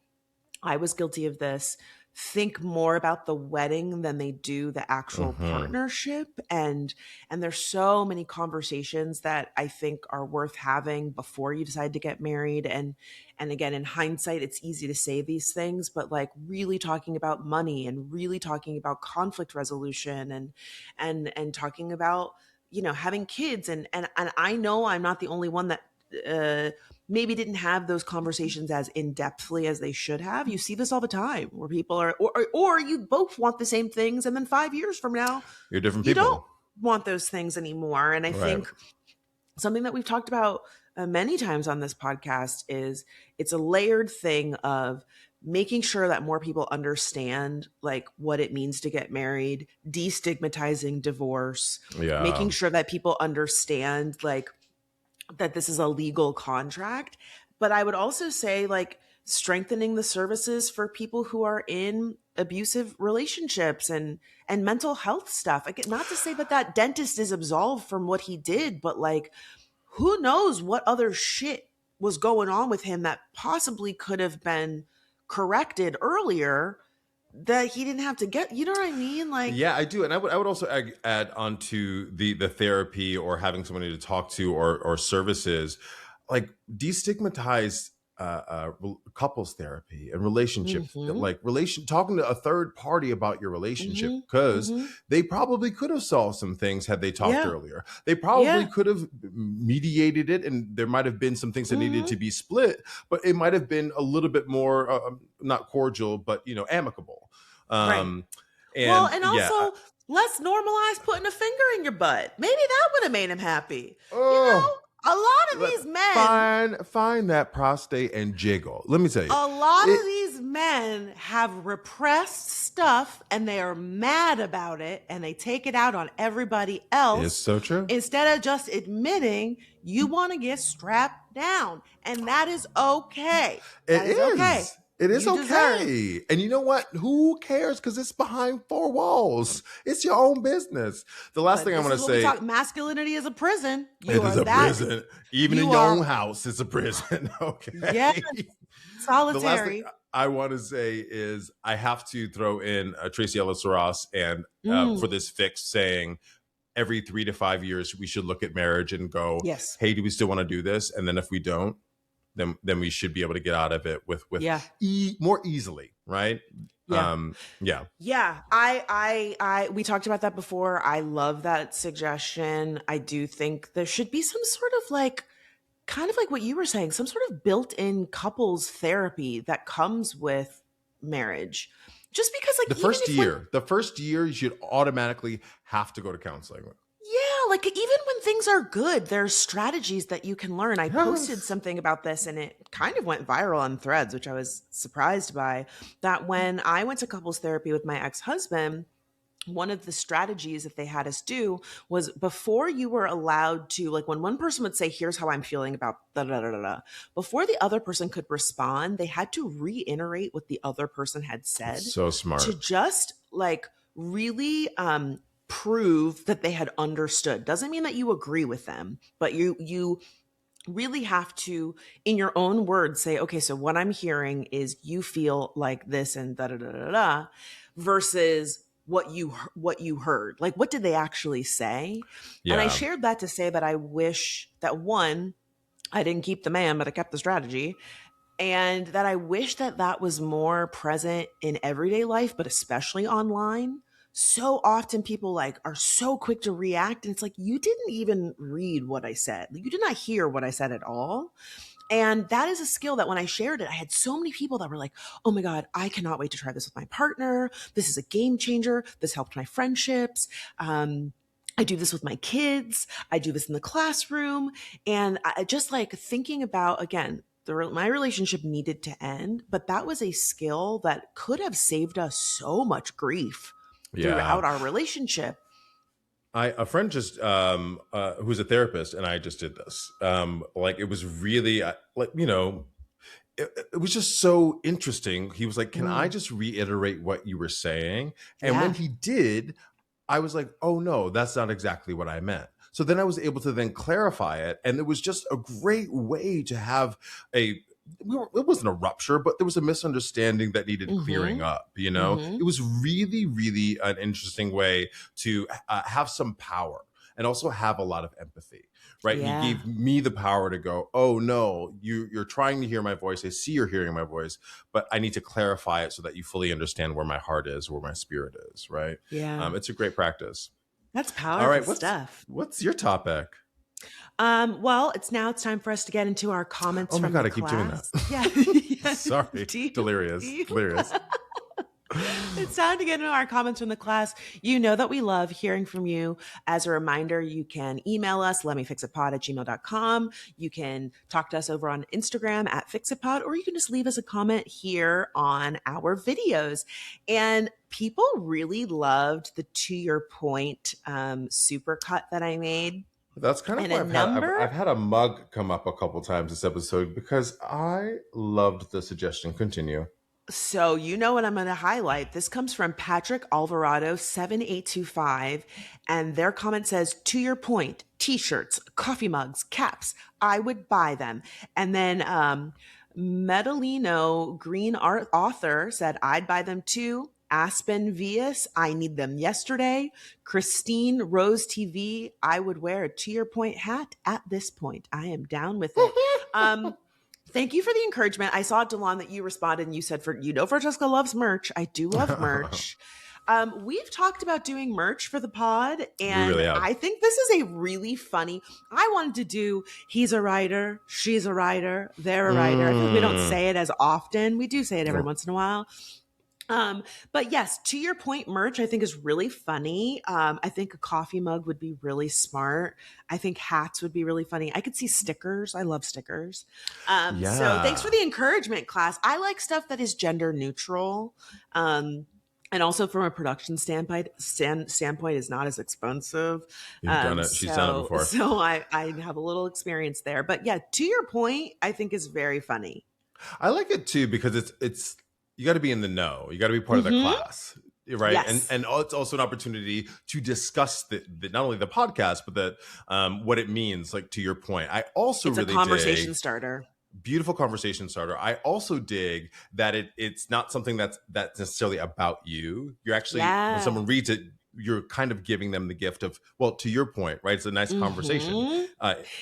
I was guilty of this, think more about the wedding than they do the actual partnership. And there's so many conversations that I think are worth having before you decide to get married. And again, in hindsight, it's easy to say these things, but like really talking about money and really talking about conflict resolution and talking about, you know, having kids. And I know I'm not the only one that maybe didn't have those conversations as in-depthly as they should have. You see this all the time where people are, or you both want the same things, and then 5 years from now, you're different people. You don't want those things anymore. And I think something that we've talked about many times on this podcast is it's a layered thing of making sure that more people understand like what it means to get married, destigmatizing divorce, Yeah. making sure that people understand like that this is a legal contract. But I would also say like strengthening the services for people who are in abusive relationships and mental health stuff. Like, not to say that that dentist is absolved from what he did, but like who knows what other shit was going on with him that possibly could have been corrected earlier that he didn't have to get, you know what I mean? Like, Yeah, I do, and I would also add on to the therapy or having somebody to talk to or services, like destigmatize couples therapy and relationship, mm-hmm, like relation talking to a third party about your relationship, mm-hmm, because mm-hmm. they probably could have solved some things had they talked Yeah, earlier. They probably yeah, could have mediated it, and there might have been some things that needed mm-hmm, to be split, but it might have been a little bit more not cordial, but amicable. right. Um, Well, and and yeah, also let's normalize putting a finger in your butt. Maybe that would have made him happy. You oh, know, a lot of these men, find that prostate and jiggle. Let me tell you, a lot it of these men have repressed stuff and they are mad about it and they take it out on everybody is else so true. instead of just admitting you want to get strapped down. And that is okay. It That is okay. is. It is You deserve. okay. And you know what? Who cares? Because it's behind four walls. It's your own business. The last thing But I this want is to what we say, talk masculinity is a prison. You it is are a that. prison. Even in You your own are, house, it's a prison. yes, Okay. The last thing solitary. I want to say is I have to throw in Tracy Ellis Ross and for Mm, this fix saying every 3 to 5 years we should look at marriage and go, yes. hey, do we still want to do this? And then if we don't, then we should be able to get out of it with Yeah. more easily, right? Yeah. Yeah. Yeah. We talked about that before. I love that suggestion. I do think there should be some sort of like, kind of like what you were saying, some sort of built in couples therapy that comes with marriage. Just because, like, even if when The first year, you should automatically have to go to counseling. yeah, like even when things are good, there's strategies that you can learn. I posted Yes. something about this and it kind of went viral on Threads, which I was surprised by. That when I went to couples therapy with my ex husband, one of the strategies that they had us do was before you were allowed to, like, when one person would say, here's how I'm feeling about da da da da da, before the other person could respond, they had to reiterate what the other person had said So to smart. just like really prove that they had understood. Doesn't mean that you agree with them, but you really have to, in your own words, say, okay, so what I'm hearing is you feel like this and da da da da da, versus what you heard. Like, what did they actually say? And I Yeah. shared that to say that I wish that, one, I didn't keep the man, but I kept the strategy, and that I wish that that was more present in everyday life, but especially online. So often people like are so quick to react, and it's like, you didn't even read what I said. You did not hear what I said at all. And that is a skill that when I shared it, I had so many people that were like, oh my God, I cannot wait to try this with my partner. This is a game changer. This helped my friendships. I do this with my kids. I do this in the classroom. And I just like thinking about, again, my relationship needed to end, but that was a skill that could have saved us so much grief Yeah. throughout our relationship. A friend just who's a therapist, and I just did this. Like it was really like it was just so interesting. He was like, "Can I Mm, just reiterate what you were saying?" And when yeah. he did, I was like, "Oh no, that's not exactly what I meant." So then I was able to then clarify it, and it was just a great way to have a. It wasn't a rupture, but there was a misunderstanding that needed clearing Mm-hmm. up. Mm-hmm. It was really, really an interesting way to have some power and also have a lot of empathy, right? He Yeah. gave me the power to go, oh no, you're trying to hear my voice. I see you're hearing my voice, but I need to clarify it so that you fully understand where my heart is, where my spirit is, right? Yeah. It's a great practice. That's All powerful right, stuff. what's your topic? Well, it's time for us to get into our comments Oh my from the god, I keep doing that. class. Yeah. Yeah. Sorry, Do you, do delirious, you? delirious. It's time to get into our comments from the class. You know that we love hearing from you. As a reminder, you can email us, lemmefixitpod@gmail.com. You can talk to us over on Instagram at fixitpod, or you can just leave us a comment here on our videos. And people really loved the To Your Point supercut that I made. That's kind of And why a number I've had a mug come up a couple times this episode because I loved the suggestion. Continue. So you know what I'm going to highlight. This comes from Patrick Alvarado 7825, and their comment says, "To your point, t-shirts, coffee mugs, caps, I would buy them." And then Medellino Green Art Author said, "I'd buy them too." Aspen Vias, "I need them yesterday." Christine Rose TV, "I would wear a To Your Point hat at this point. I am down with it." Thank you for the encouragement. I saw, Delon, that you responded and you said, Francesca loves merch. I do love merch. We've talked about doing merch for the pod, We and really have. I think this is a really funny. I wanted to do he's a writer, she's a writer, they're a writer. I feel like we don't say it as often. We do say it every once in a while. But yes, To Your Point merch, I think is really funny. I think a coffee mug would be really smart. I think hats would be really funny. I could see stickers. I love stickers. So thanks for the encouragement, class. I like stuff that is gender neutral. And also from a production standpoint is not as expensive. You've done it. She's done it before. So I have a little experience there. But yeah, To Your Point, I think is very funny. I like it too because it's you got to be in the know. You got to be part of the class, right? Yes. And it's also an opportunity to discuss the not only the podcast but what it means. Like to your point, I also it's really a conversation starter. Beautiful conversation starter. I also dig that it's not something that's necessarily about you. You're actually when someone reads it, you're kind of giving them the gift of, well, to your point, right? It's a nice conversation,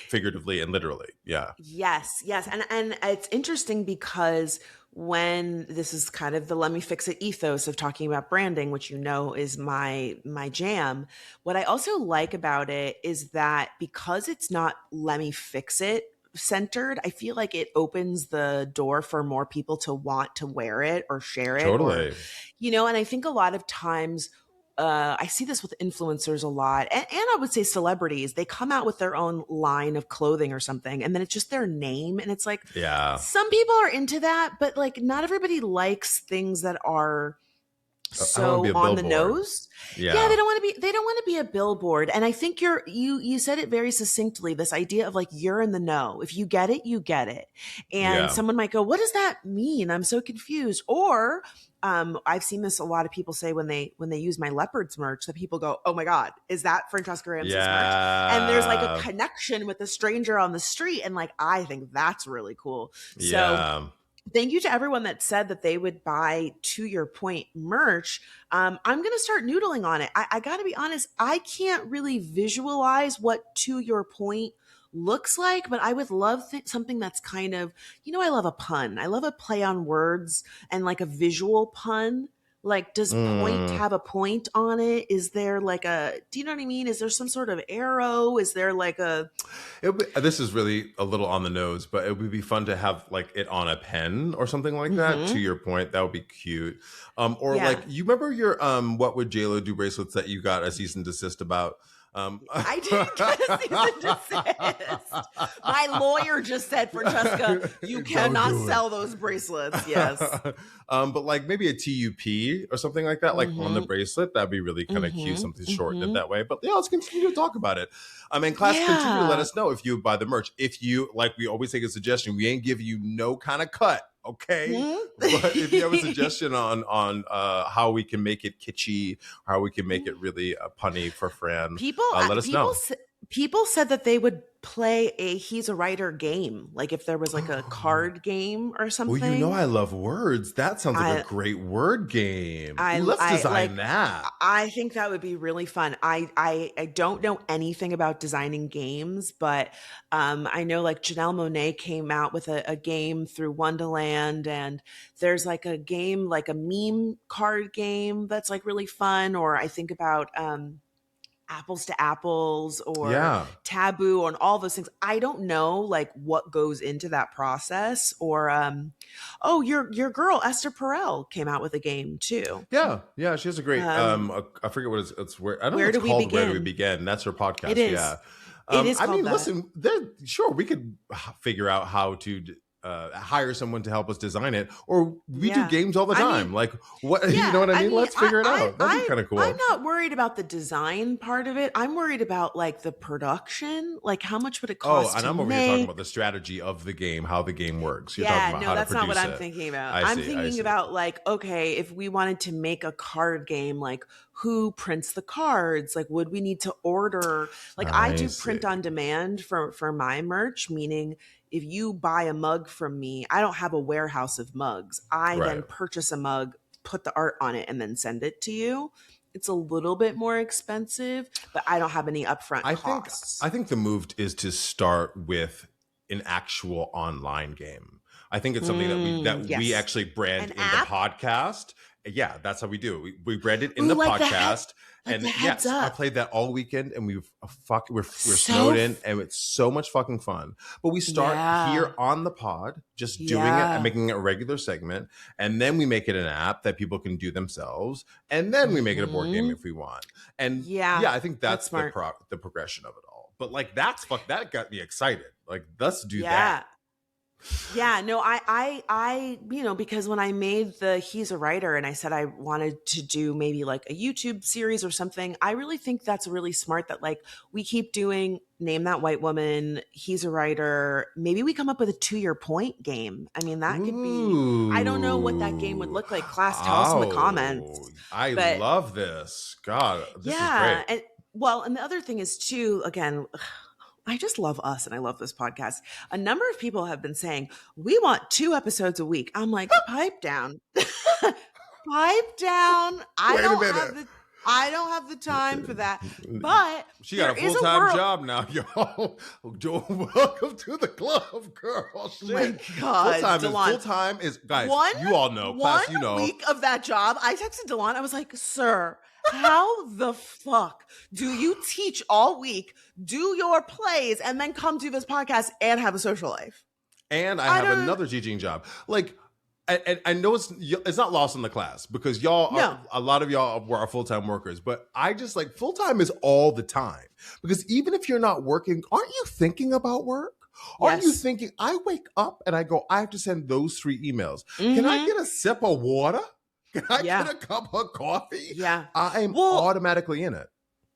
figuratively and literally. Yeah. Yes. And it's interesting because when this is kind of the Let Me Fix It ethos of talking about branding, which you know is my jam. What I also like about it is that because it's not Let Me Fix It centered, I feel like it opens the door for more people to want to wear it or share it. Totally. Or, and I think a lot of times I see this with influencers a lot, and I would say celebrities. They come out with their own line of clothing or something, and then it's just their name, and it's like, some people are into that, but like not everybody likes things that are so on the nose. Yeah, they don't want to be a billboard. And I think you said it very succinctly, this idea of like, you're in the know. If you get it, you get it. And someone might go, what does that mean? I'm so confused. Or I've seen this a lot of people say when they use my leopards merch, that people go, oh my God, is that Francesca Ramsey's merch? And there's like a connection with a stranger on the street. And like, I think that's really cool. So thank you to everyone that said that they would buy To Your Point merch. I'm going to start noodling on it. I got to be honest, I can't really visualize what To Your Point looks like, but I would love something that's kind of, I love a pun. I love a play on words and like a visual pun. Like, does point have a point on it? Is there like do you know what I mean? Is there some sort of arrow? Is there like this is really a little on the nose, but it would be fun to have like it on a pen or something like that. To your point, that would be cute. Like, you remember your What Would JLo Do bracelets that you got a cease and desist about? I didn't get a cease and desist. My lawyer just said, Francesca, you cannot sell those bracelets. Yes. But like maybe a TUP or something like that, like on the bracelet, that'd be really kind of cute, something shortened that way. But yeah, let's continue to talk about it. And class, continue to let us know if you buy the merch. If you, like we always take a suggestion, we ain't give you no kind of cut. Okay. But if you have a suggestion on how we can make it kitschy, or how we can make it really punny for Fran, let us know. People said that they would play a He's a Writer game, like if there was like a card game or something. Well, I love words. That sounds like a great word game. Let's design that. I think that would be really fun. I don't know anything about designing games, but I know like Janelle Monáe came out with a game through Wonderland, and there's like a game, like a meme card game that's like really fun. Or I think about apples to apples or Yeah. taboo and all those things. I don't know like what goes into that process. Or oh, your girl Esther Perel came out with a game too. Yeah, yeah, she has a great Um, I forget what it's where I don't know where it's do we called Where Do We begin? Begin? That's her It podcast. is. Yeah. It is I called mean, that. listen, sure we could figure out how to hire someone to help us design it, or we do Yeah. games all the I time. mean, Like what you know yeah, what I I mean? mean, Let's figure it out. That'd be kind of I'm cool. not worried about the design part of it. I'm worried about like the production, like how much would it Oh, cost and to I'm over here talking about make? the strategy of the game, how the game works. You're talking Yeah, about no, how to that's not what produce I'm it. thinking about. I I'm see, I thinking see. about like, okay, if we wanted to make a card game, like who prints the cards? Like, would we need to order? Like, I I do see. print on demand for my merch, meaning if you buy a mug from me, I don't have a warehouse of mugs. I Right. then purchase a mug, put the art on it, and then send it to you. It's a little bit more expensive, but I don't have any upfront costs. I think the move is to start with an actual online game. I think it's something that we Yes. actually brand An in the app? podcast. Yeah, that's how we do. We brand it in Ooh, the podcast. like the And heads yes, I up. played that all weekend, and we're So snowed in, and it's so much fucking fun. But we start yeah. here on the pod, just doing it and Yeah. making it a regular segment, and then we make it an app that people can do themselves, and then we make it a board game Mhm. if we want. And Yeah. yeah, I think That's that's smart. the progression of it all. But like that got me excited. Like let's do Yeah. that. Yeah, no, because when I made the He's a Writer and I said I wanted to do maybe like a YouTube series or something, I really think that's really smart that like we keep doing Name That White Woman, He's a Writer. Maybe we come up with a 2-year point game. I mean, that could be, I don't know what that game would Ooh. look like. Class, tell us in the Oh, comments. I But love this. God, this is yeah, great. and well, and the other thing is too, again, I just love us and I love this podcast. A number of people have been saying, we want 2 episodes a week. I'm like, pipe down. Pipe down. Wait a minute. I don't have the time for that. But She there got a is a full-time world. job now, y'all. Welcome to the club, girl. Shit. My God, Delon. Full-time is guys, One, you all know, one class, you know. week of that job, I texted Delon. I was like, sir, how the fuck do you teach all week, do your plays, and then come do this podcast and have a social life? And I have another teaching job. Like, I know it's not lost in the class because y'all are, a lot of y'all are full-time workers, but I just like full-time is all the time because even if you're not working, aren't you thinking about work? Aren't you thinking, I wake up and I go, I have to send those 3 emails. Can I get a sip of water? Can I get a cup of coffee? Yeah. I'm automatically in it.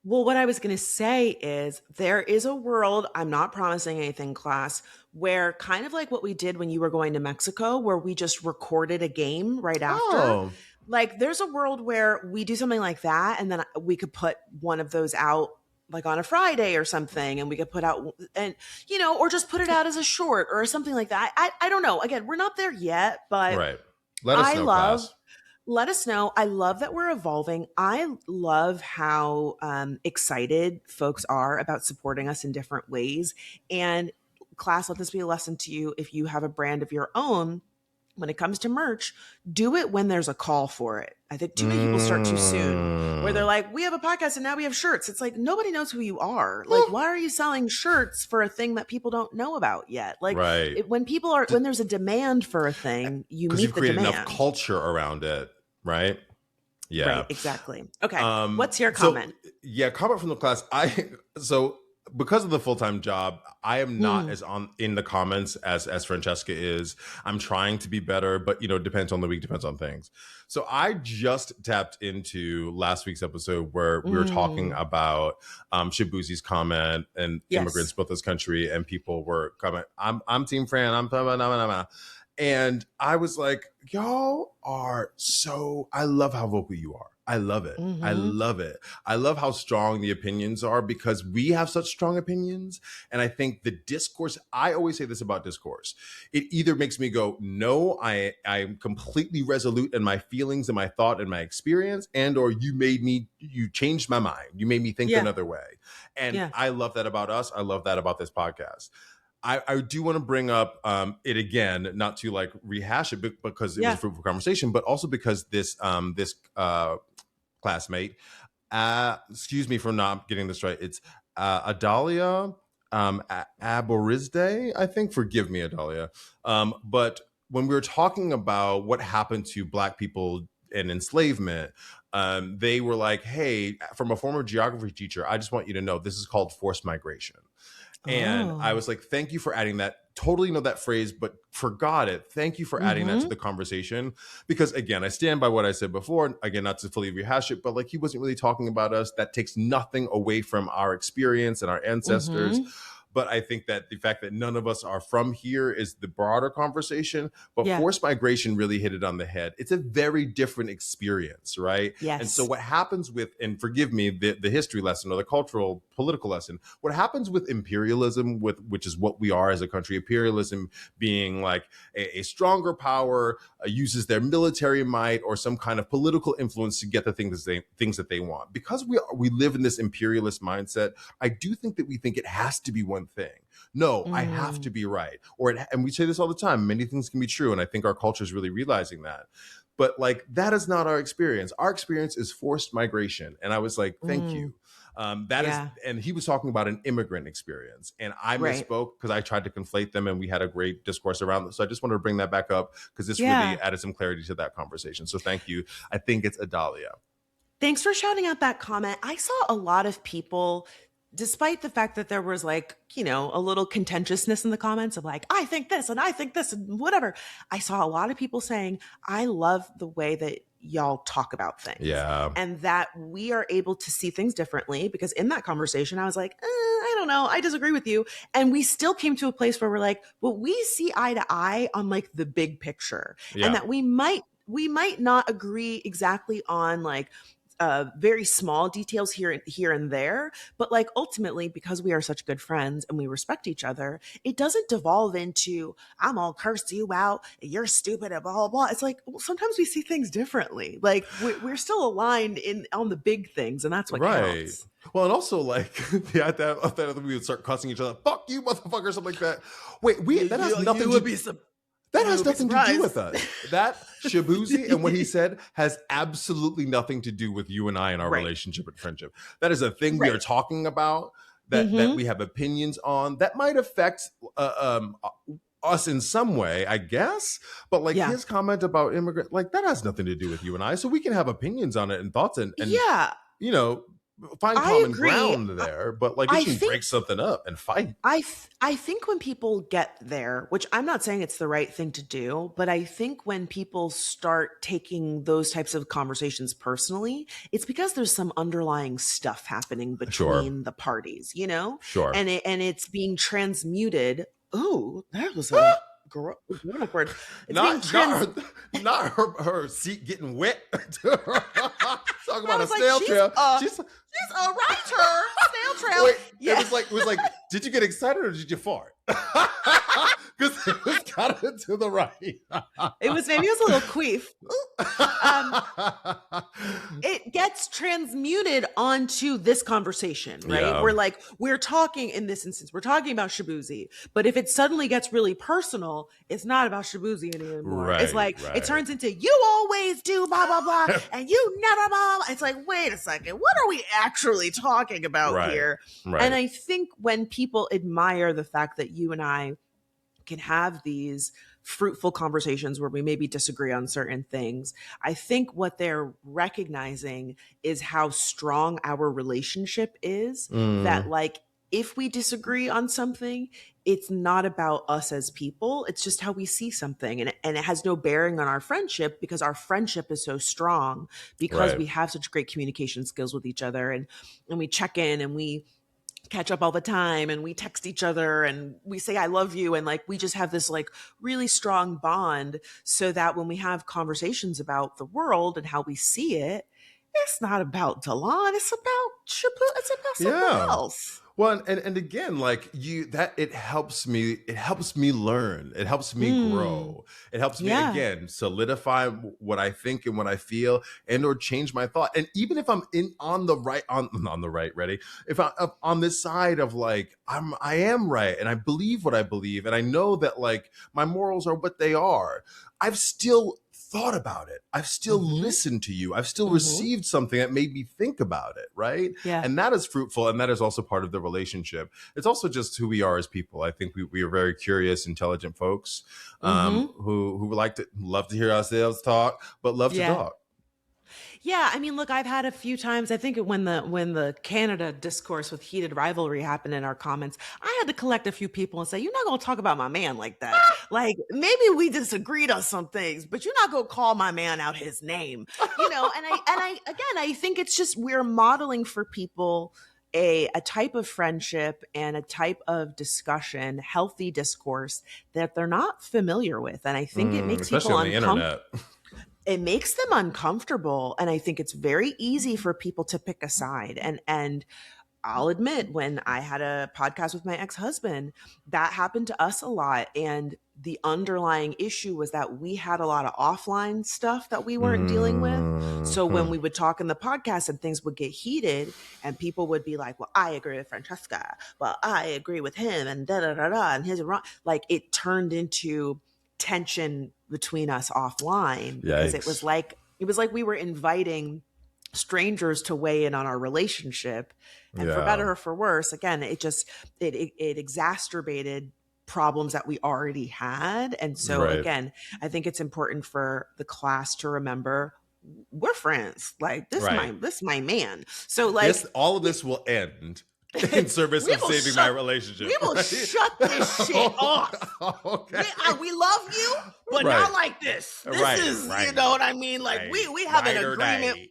Well, what I was going to say is there is a world, I'm not promising anything, class, where kind of like what we did when you were going to Mexico, where we just recorded a game right after. Oh. Like there's a world where we do something like that and then we could put one of those out like on a Friday or something, and we could put out and or just put it out as a short or something like that. I don't know. Again, we're not there yet, but right. Let us know, class. Let us know. I love that we're evolving. I love how excited folks are about supporting us in different ways. And class, let this be a lesson to you. If you have a brand of your own, when it comes to merch, do it when there's a call for it. I think too many people start too soon where they're like, we have a podcast and now we have shirts. It's like, nobody knows who you are. Like, why are you selling shirts for a thing that people don't know about yet? Like when there's a demand for a thing, you meet the demand. Because you've created enough culture around it, right? Yeah. Right, exactly. Okay. What's your comment? Comment from the class. Because of the full-time job, I am not as in the comments as Francesca is. I'm trying to be better, but it depends on the week, depends on things. So I just tapped into last week's episode where we were talking about Shabuzi's comment and immigrants built this country, and people were commenting, I'm Team Fran, I'm blah, blah, blah, blah. And I was like, y'all are I love how vocal you are. I love it. I love it. I love how strong the opinions are because we have such strong opinions. And I think the discourse, I always say this about discourse. It either makes me go, no, I'm completely resolute in my feelings and my thought and my experience, and or you changed my mind. You made me think another way. And I love that about us. I love that about this podcast. I do want to bring up it again, not to like rehash it because it was a fruitful conversation, but also because this classmate excuse me for not getting this right. It's Adalia Aborizde, I think. Forgive me, Adalia. But when we were talking about what happened to Black people and enslavement, they were like, hey, from a former geography teacher, I just want you to know this is called forced migration. And I was like, thank you for adding that. Totally know that phrase, but forgot it. Thank you for adding that to the conversation. Because again, I stand by what I said before. Again, not to fully rehash it, but like he wasn't really talking about us. That takes nothing away from our experience and our ancestors. But I think that the fact that none of us are from here is the broader conversation. But forced migration really hit it on the head. It's a very different experience, right? Yes. And so what happens with, and forgive me, the history lesson or the cultural political lesson, what happens with imperialism, which is what we are as a country, imperialism being like a stronger power, uses their military might or some kind of political influence to get the things that they want. Because we live in this imperialist mindset, I do think that we think it has to be one thing. No, I have to be right. And we say this all the time, many things can be true. And I think our culture is really realizing that. But like, that is not our experience. Our experience is forced migration. And I was like, thank you. And he was talking about an immigrant experience. And I misspoke because I tried to conflate them and we had a great discourse around this. So I just wanted to bring that back up because this really added some clarity to that conversation. So thank you. I think it's Adalia. Thanks for shouting out that comment. I saw a lot of people, despite the fact that there was like, a little contentiousness in the comments of like, I think this and I think this and whatever. I saw a lot of people saying, I love the way that y'all talk about things. Yeah. And that we are able to see things differently, because in that conversation, I was like, I don't know. I disagree with you. And we still came to a place where we're like, well, we see eye to eye on like the big picture, and that we might not agree exactly on like very small details here and there, but like ultimately, because we are such good friends and we respect each other, it doesn't devolve into I'm all curse you out, you're stupid, and blah blah blah. It's like, well, sometimes we see things differently. Like we're still aligned on the big things, and that's what counts. Well, and also like I thought we would start cussing each other, fuck you, motherfucker, something like that. Wait, that has nothing to be. That has nothing to do with us. That Shabuzi and what he said has absolutely nothing to do with you and I and our relationship and friendship. That is a thing we are talking about, that we have opinions on, that might affect us in some way, I guess. But like his comment about immigrant, like that has nothing to do with you and I. So we can have opinions on it and thoughts and find common ground there, but like it can break something up and fight. I think when people get there, which I'm not saying it's the right thing to do, but I think when people start taking those types of conversations personally, it's because there's some underlying stuff happening between the parties, Sure. And it's being transmuted. Oh, that was a awkward. Not her seat getting wet. Talking about a snail trail. She's a writer. Snail trail. Wait, it was like, did you get excited or did you fart? Because it was kind of to the right. Maybe it was a little queef. It gets transmuted onto this conversation, right? Yeah. We're talking in this instance, we're talking about Shabuzi, but if it suddenly gets really personal, it's not about Shabuzi anymore. It's like, it turns into, you always do blah, blah, blah, and you never blah. It's like, wait a second, what are we actually talking about here? Right. And I think when people admire the fact that you and I can have these fruitful conversations where we maybe disagree on certain things, I think what they're recognizing is how strong our relationship is. That like, if we disagree on something, it's not about us as people. It's just how we see something. And it has no bearing on our friendship, because our friendship is so strong because we have such great communication skills with each other. And we check in and we catch up all the time and we text each other and we say, I love you. And like, we just have this like really strong bond, so that when we have conversations about the world and how we see it, it's not about Delon. It's about it's about something else. Well, and again, like it helps me learn. It helps me grow. It helps me again solidify what I think and what I feel, and or change my thought. And even if I'm on the right, ready? If I'm on this side of like I am right and I believe what I believe and I know that like my morals are what they are, I've still thought about it. I've still listened to you. I've still received something that made me think about it, right? Yeah. And that is fruitful, and that is also part of the relationship. It's also just who we are as people. I think we are very curious, intelligent folks who love to hear ourselves talk, but love to talk. Yeah, I mean, look, I've had a few times. I think when the Canada discourse with heated rivalry happened in our comments, I had to collect a few people and say, "You're not gonna talk about my man like that. Like maybe we disagreed on some things, but you're not gonna call my man out his name, you know." And I again, I think it's just we're modeling for people a type of friendship and a type of discussion, healthy discourse that they're not familiar with, and I think it makes Especially people on the internet. it makes them uncomfortable, and I think it's very easy for people to pick a side. And I'll admit, when I had a podcast with my ex-husband, that happened to us a lot, and the underlying issue was that we had a lot of offline stuff that we weren't dealing with. So when we would talk in the podcast and things would get heated and people would be like, well, I agree with Francesca, well, I agree with him, and da da da da, and his wrong, like it turned into tension between us offline because Yikes. it was like we were inviting strangers to weigh in on our relationship, and for better or for worse, again, it exacerbated problems that we already had. And so again, I think it's important for the class to remember we're friends. Like this is my man. So like all of this will end in service of saving my relationship. We will shut this shit off. Okay. We love you, but not like this. This is, you know what I mean? Like we have an agreement.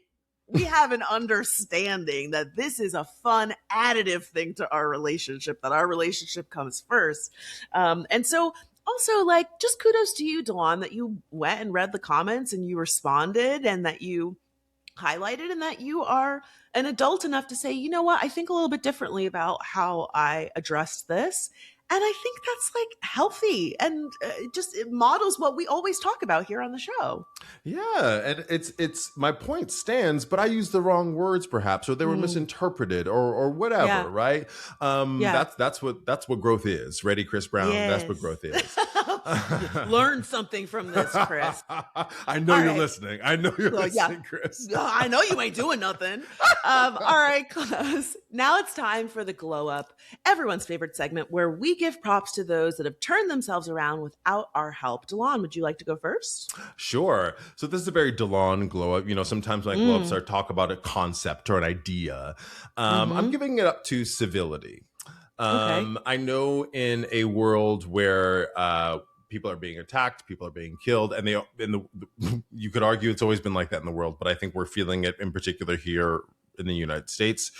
We have an understanding that this is a fun additive thing to our relationship, that our relationship comes first. And so also, like, just kudos to you, Delon, that you went and read the comments and you responded and that you highlighted and that you are an adult enough to say, you know what, I think a little bit differently about how I addressed this. And I think that's like healthy and it models what we always talk about here on the show. Yeah, and it's my point stands, but I used the wrong words perhaps, or they were misinterpreted, or whatever, right? That's what growth is. Ready, Chris Brown? Yes. That's what growth is. Learn something from this, Chris. I know you're listening. I know you're listening, Chris. I know you ain't doing nothing. All right, close. Now it's time for the glow up, everyone's favorite segment where we give props to those that have turned themselves around without our help. Delon, would you like to go first? Sure. So this is a very Delon glow up. You know, sometimes my glow ups are talk about a concept or an idea. I'm giving it up to civility. I know in a world where people are being attacked, people are being killed, and you could argue it's always been like that in the world, but I think we're feeling it in particular here in the United States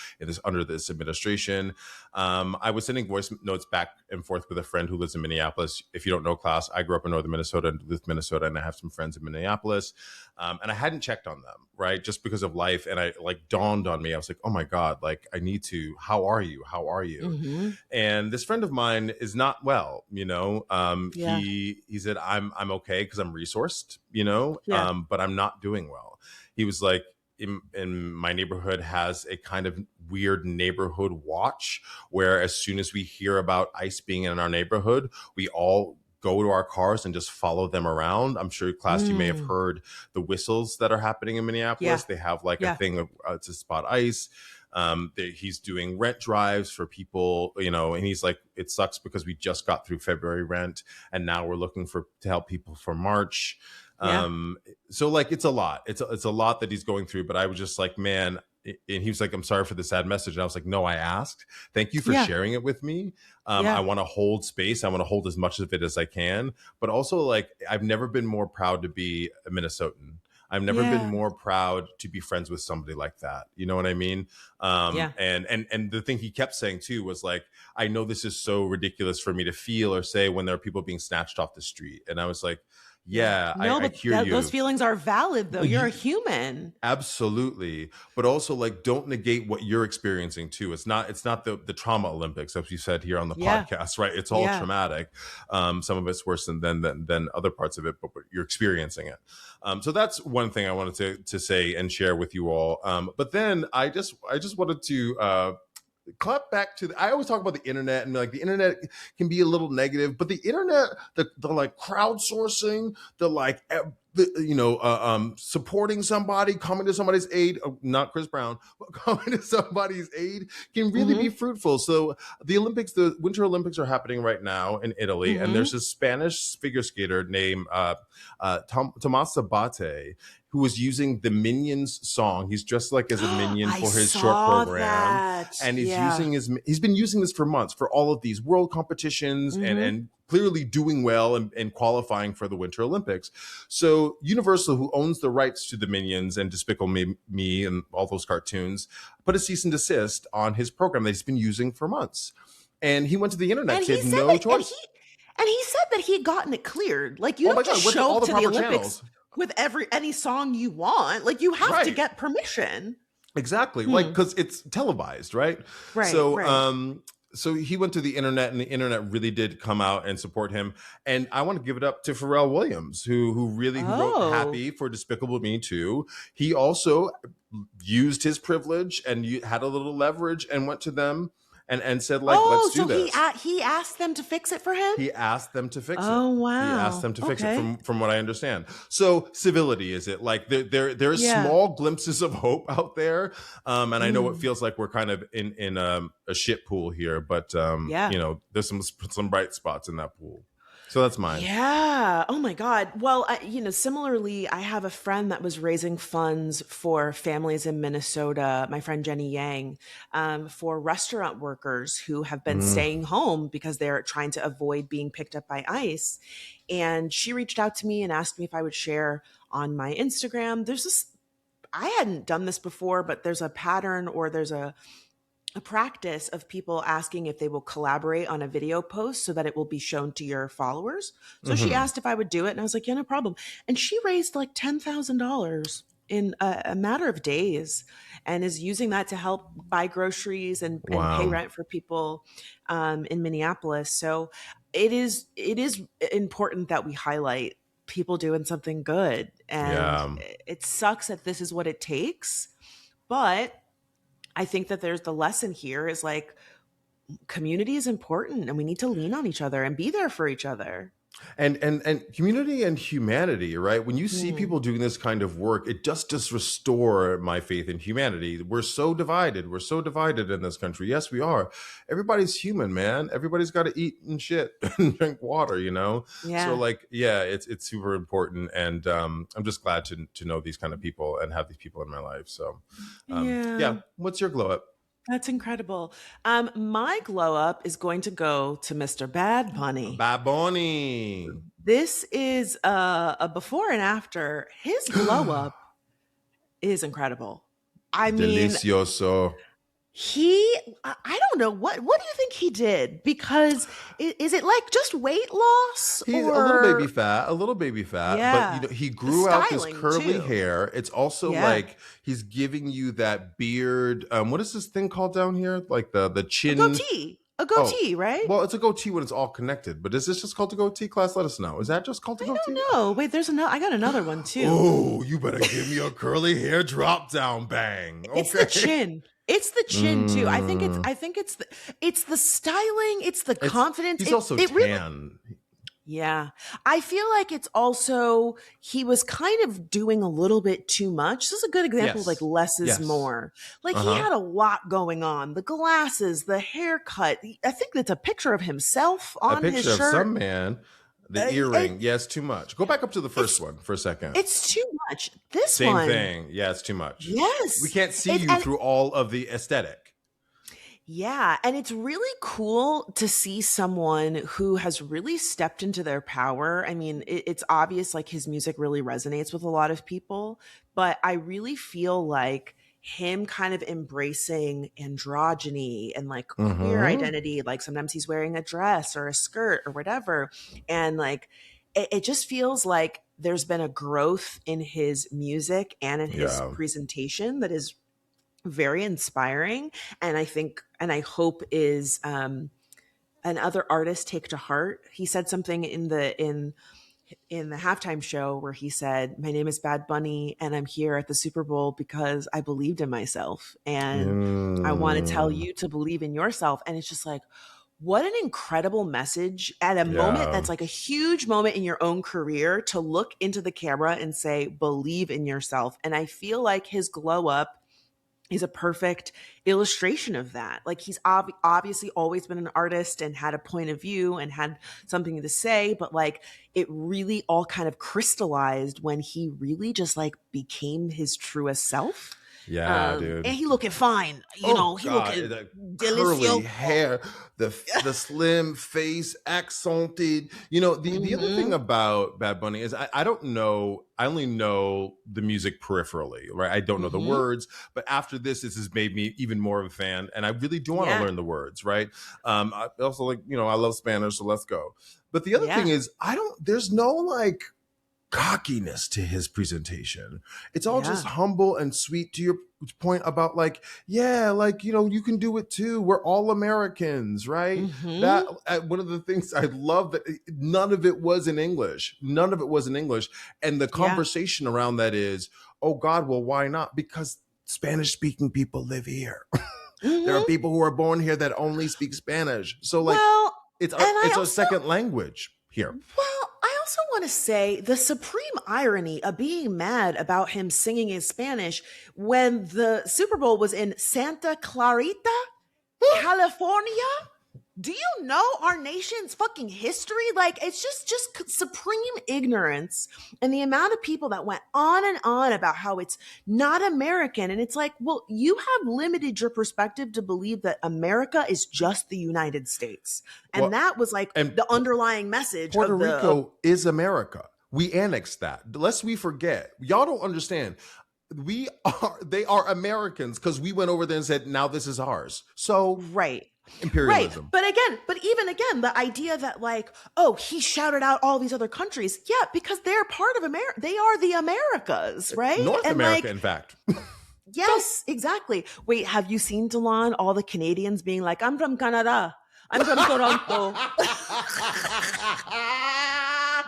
under this administration. I was sending voice notes back and forth with a friend who lives in Minneapolis. If you don't know, class, I grew up in northern Minnesota and lived in Minnesota, and I have some friends in Minneapolis. And I hadn't checked on them, right? Just because of life. And I dawned on me. I was like, oh my God, like I need to, how are you? How are you? And this friend of mine is not well, you know? He said, I'm okay because I'm resourced, you know? But I'm not doing well. He was like, in my neighborhood has a kind of weird neighborhood watch where as soon as we hear about ICE being in our neighborhood, we all go to our cars and just follow them around. I'm sure, class, you may have heard the whistles that are happening in Minneapolis. They have like a thing to spot ICE. He's doing rent drives for people, you know, and he's like, it sucks because we just got through February rent and now we're looking to help people for March. So like, it's a lot. It's a lot that he's going through, but I was just like, man, and he was like, I'm sorry for the sad message. And I was like, no, I asked. Thank you for sharing it with me. I want to hold space. I want to hold as much of it as I can, but also like, I've never been more proud to be a Minnesotan. I've never been more proud to be friends with somebody like that. You know what I mean? And the thing he kept saying too was like, I know this is so ridiculous for me to feel or say when there are people being snatched off the street. And I was like, I hear you. Those feelings are valid though. You're a human. Absolutely. But also like, don't negate what you're experiencing too. It's not the trauma Olympics, as you said here on the podcast, right? It's all traumatic. Some of it's worse than other parts of it, but you're experiencing it. So that's one thing I wanted to say and share with you all. But then I just wanted to clap back to I always talk about the internet and like the internet can be a little negative, but the internet, the like crowdsourcing, the like supporting somebody, coming to somebody's aid, not Chris Brown, but coming to somebody's aid can really be Mm-hmm. fruitful. So the Winter Olympics are happening right now in Italy, and Mm-hmm. there's a Spanish figure skater named Tomas Sabate, who was using the Minions song. He's dressed like as a minion I for his short saw program, that. and Yeah. he's been using this for months for all of these world competitions, Mm-hmm. and clearly doing well and qualifying for the Winter Olympics. So Universal, who owns the rights to the Minions and Despicable Me and all those cartoons, put a cease and desist on his program that he's been using for months. And he went to the internet. And He he had said no that, choice. and he said that he had gotten it cleared. Like, you Oh my don't God, just went to show all up the to the proper Olympics channels. with any song you want. Like, you have to Right. get permission. Exactly. Like, because it's televised, right? Right, So, right. so he went to the internet, and the internet really did come out and support him. And I want to give it up to Pharrell Williams, who wrote Oh. "Happy" for Despicable Me too. He also used his privilege and had a little leverage and went to them and said, like, let's Oh, do so this. he asked them to fix it for him? He asked them to fix it. Oh, He asked wow. them to fix it, Okay. from what I understand. So civility, is it? Like, there's Yeah. small glimpses of hope out there, and I know it Mm. feels like we're kind of in a shit pool here, but Yeah. there's some bright spots in that pool. So that's mine. Yeah. Oh my God. Well, similarly, I have a friend that was raising funds for families in Minnesota, my friend Jenny Yang, for restaurant workers who have been Mm. staying home because they're trying to avoid being picked up by ICE. And she reached out to me and asked me if I would share on my Instagram. I hadn't done this before, but there's a pattern, or there's a practice of people asking if they will collaborate on a video post so that it will be shown to your followers. So she Hmm. asked if I would do it, and I was like, yeah, no problem. And she raised like $10,000 in a matter of days, and is using that to help buy groceries and pay Wow. rent for people in Minneapolis. So it is important that we highlight people doing something good. And Yeah. it sucks that this is what it takes, but I think that there's the lesson here is like, community is important, and we need to lean on each other and be there for each other. And community and humanity, right? When you see Mm. people doing this kind of work, it just restore my faith in humanity. We're so divided in this country. Yes, we are. Everybody's human, man. Everybody's got to eat and shit and drink water. So, Yeah. like, yeah, it's super important, and I'm just glad to know these kind of people and have these people in my life. So Yeah. yeah, what's your glow up? That's incredible. My glow up is going to go to Mr. Bad Bunny. Bad Bunny. This is a before and after. His glow up is incredible. I mean, Delicioso. I don't know, what do you think he did? Because is it like just weight loss, He's or a little baby fat, but yeah, he the grew out this styling curly too? hair. It's also Yeah. like he's giving you that beard. What is this thing called down here? Like the A chin. goatee. A Oh, goatee, right? well, it's a goatee when it's all connected. But is this just called a goatee? Class, let us know. Is that just called a I goatee? don't know. Wait, there's another. I got another one too. Oh, you better give me a curly hair drop down bang. It's the Okay. chin. It's the chin too. I think it's. Mm. I think it's the styling. It's the confidence. He's It also it really. tan. Yeah. I feel like it's also, he was kind of doing a little bit too much. This is a good example of like Yes. less is Yes. more. Like, he Uh-huh. had a lot going on. The glasses, the haircut. I think that's a picture of himself A on his picture of shirt. some man. The It, earring. Yes, too much. Go back up to the first it's one for a second. it's too much. This Same one, thing. Yeah, it's too much. We yes. can't see It's you and through all of the aesthetic. Yeah, and it's really cool to see someone who has really stepped into their power. I mean, it's obvious like his music really resonates with a lot of people, but I really feel like him kind of embracing androgyny and like queer Mm-hmm. identity, like sometimes he's wearing a dress or a skirt or whatever, and like it just feels like there's been a growth in his music and in his Yeah. presentation that is very inspiring, and I think and I hope is and other artists take to heart. He said something in the halftime show where he said, my name is Bad Bunny and I'm here at the Super Bowl because I believed in myself, and I want to tell Mm. you to believe in yourself. And it's just like, what an incredible message at a moment Yeah. that's like a huge moment in your own career to look into the camera and say, believe in yourself. And I feel like his glow up is a perfect illustration of that. Like he's obviously always been an artist and had a point of view and had something to say, but like it really all kind of crystallized when he really just like became his truest self. Yeah, dude. And he looking fine, you know, he God, looking the curly delicioso. hair, the slim face, accented. You know, the other thing about Bad Bunny is I don't know. I only know the music peripherally, right? I don't know the words, but after this has made me even more of a fan, and I really do want to learn the words, right? I also like, you know, I love Spanish, so let's go. But the other thing is, there's no like cockiness to his presentation. It's all just humble and sweet, to your point about like, yeah, like, you know, you can do it too. We're all Americans, right? That one of the things I love, that none of it was in English. None of it was in English. And the conversation around that is, oh God, well, why not? Because Spanish speaking people live here. There are people who are born here that only speak Spanish. So like, it's a second language here. Well, I also want to say the supreme irony of being mad about him singing in Spanish when the Super Bowl was in Santa Clarita, California. Do you know our nation's fucking history? Like, it's just supreme ignorance. And the amount of people that went on and on about how it's not American. And it's like, well, you have limited your perspective to believe that America is just the United States. And that was like the underlying message. Puerto Rico is America. We annexed that. Lest we forget. Y'all don't understand. They are Americans because we went over there and said, now this is ours. So imperialism. Right. But even again, the idea that like, oh, he shouted out all these other countries. Yeah, because they're part of America. They are the Americas, right? North America, in fact. Yes, exactly. Wait, have you seen, Delon, all the Canadians being like, I'm from Canada. I'm from Toronto.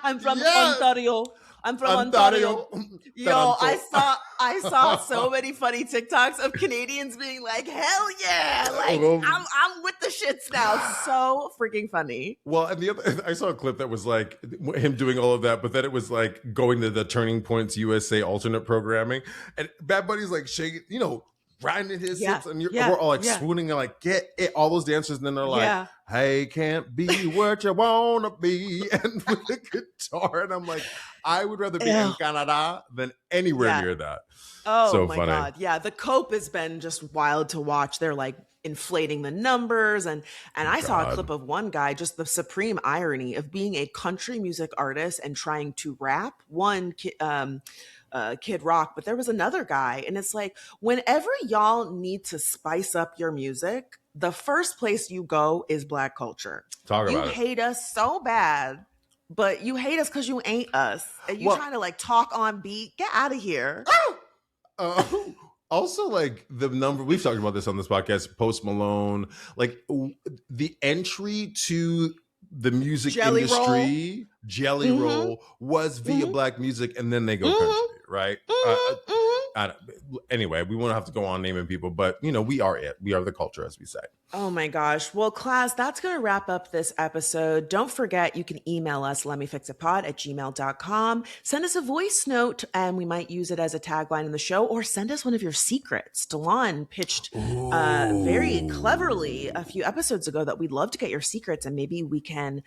I'm from Ontario. I'm from Ontario. Yo, I saw so many funny TikToks of Canadians being like, hell yeah, like I'm with the shits now. So freaking funny. Well, and I saw a clip that was like him doing all of that, but then it was like going to the Turning Points USA alternate programming, and Bad Bunny's like shaking, you know, grinding his hips, and we're all like swooning and like, get it, all those dancers, and then they're like, hey, can't be what you wanna be, and with a guitar, and I'm like, I would rather be in Canada than anywhere near that. Oh so my funny. God. Yeah, the cope has been just wild to watch. They're like inflating the numbers, and I saw a clip of one guy, just the supreme irony of being a country music artist and trying to rap. Kid Rock, but there was another guy, and it's like, whenever y'all need to spice up your music, the first place you go is Black culture. You hate us so bad, but you hate us because you ain't us, and you trying to like talk on beat. Get out of here. Also, like the number, we've talked about this on this podcast, Post Malone, like the entry to the music industry, Jelly Roll, was via Black music, and then they go country, right? Anyway, we won't have to go on naming people, but you know, we are it. We are the culture, as we say. Oh my gosh. Well, class, that's going to wrap up this episode. Don't forget, you can email us, lemmefixitpod@gmail.com. Send us a voice note, and we might use it as a tagline in the show, or send us one of your secrets. Delon pitched very cleverly a few episodes ago that we'd love to get your secrets, and maybe we can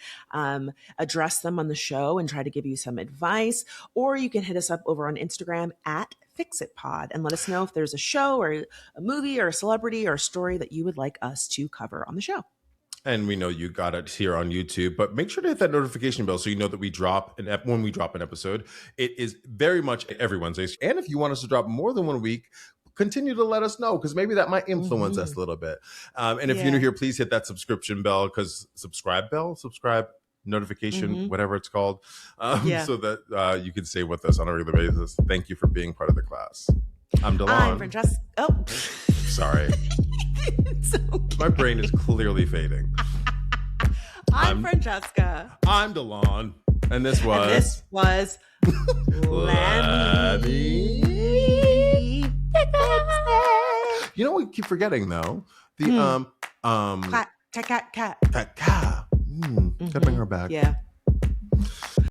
address them on the show and try to give you some advice. Or you can hit us up over on Instagram @FixItPod and let us know if there's a show or a movie or a celebrity or a story that you would like us to cover on the show. And we know you got it here on YouTube, but make sure to hit that notification bell so you know that we drop when we drop an episode. It is very much every Wednesday. And if you want us to drop more than 1 week, continue to let us know, because maybe that might influence us a little bit. And if you're new here, please hit that subscribe notification, whatever it's called, so that you can stay with us on a regular basis. Thank you for being part of the class. I'm Delon. I'm Francesca. Oh, sorry. Okay. My brain is clearly fading. I'm Francesca. I'm Delon. And this was Lemme. You know what we keep forgetting though? The Cat, cat, cat. Cat, cat. Gotta bring her back. Yeah.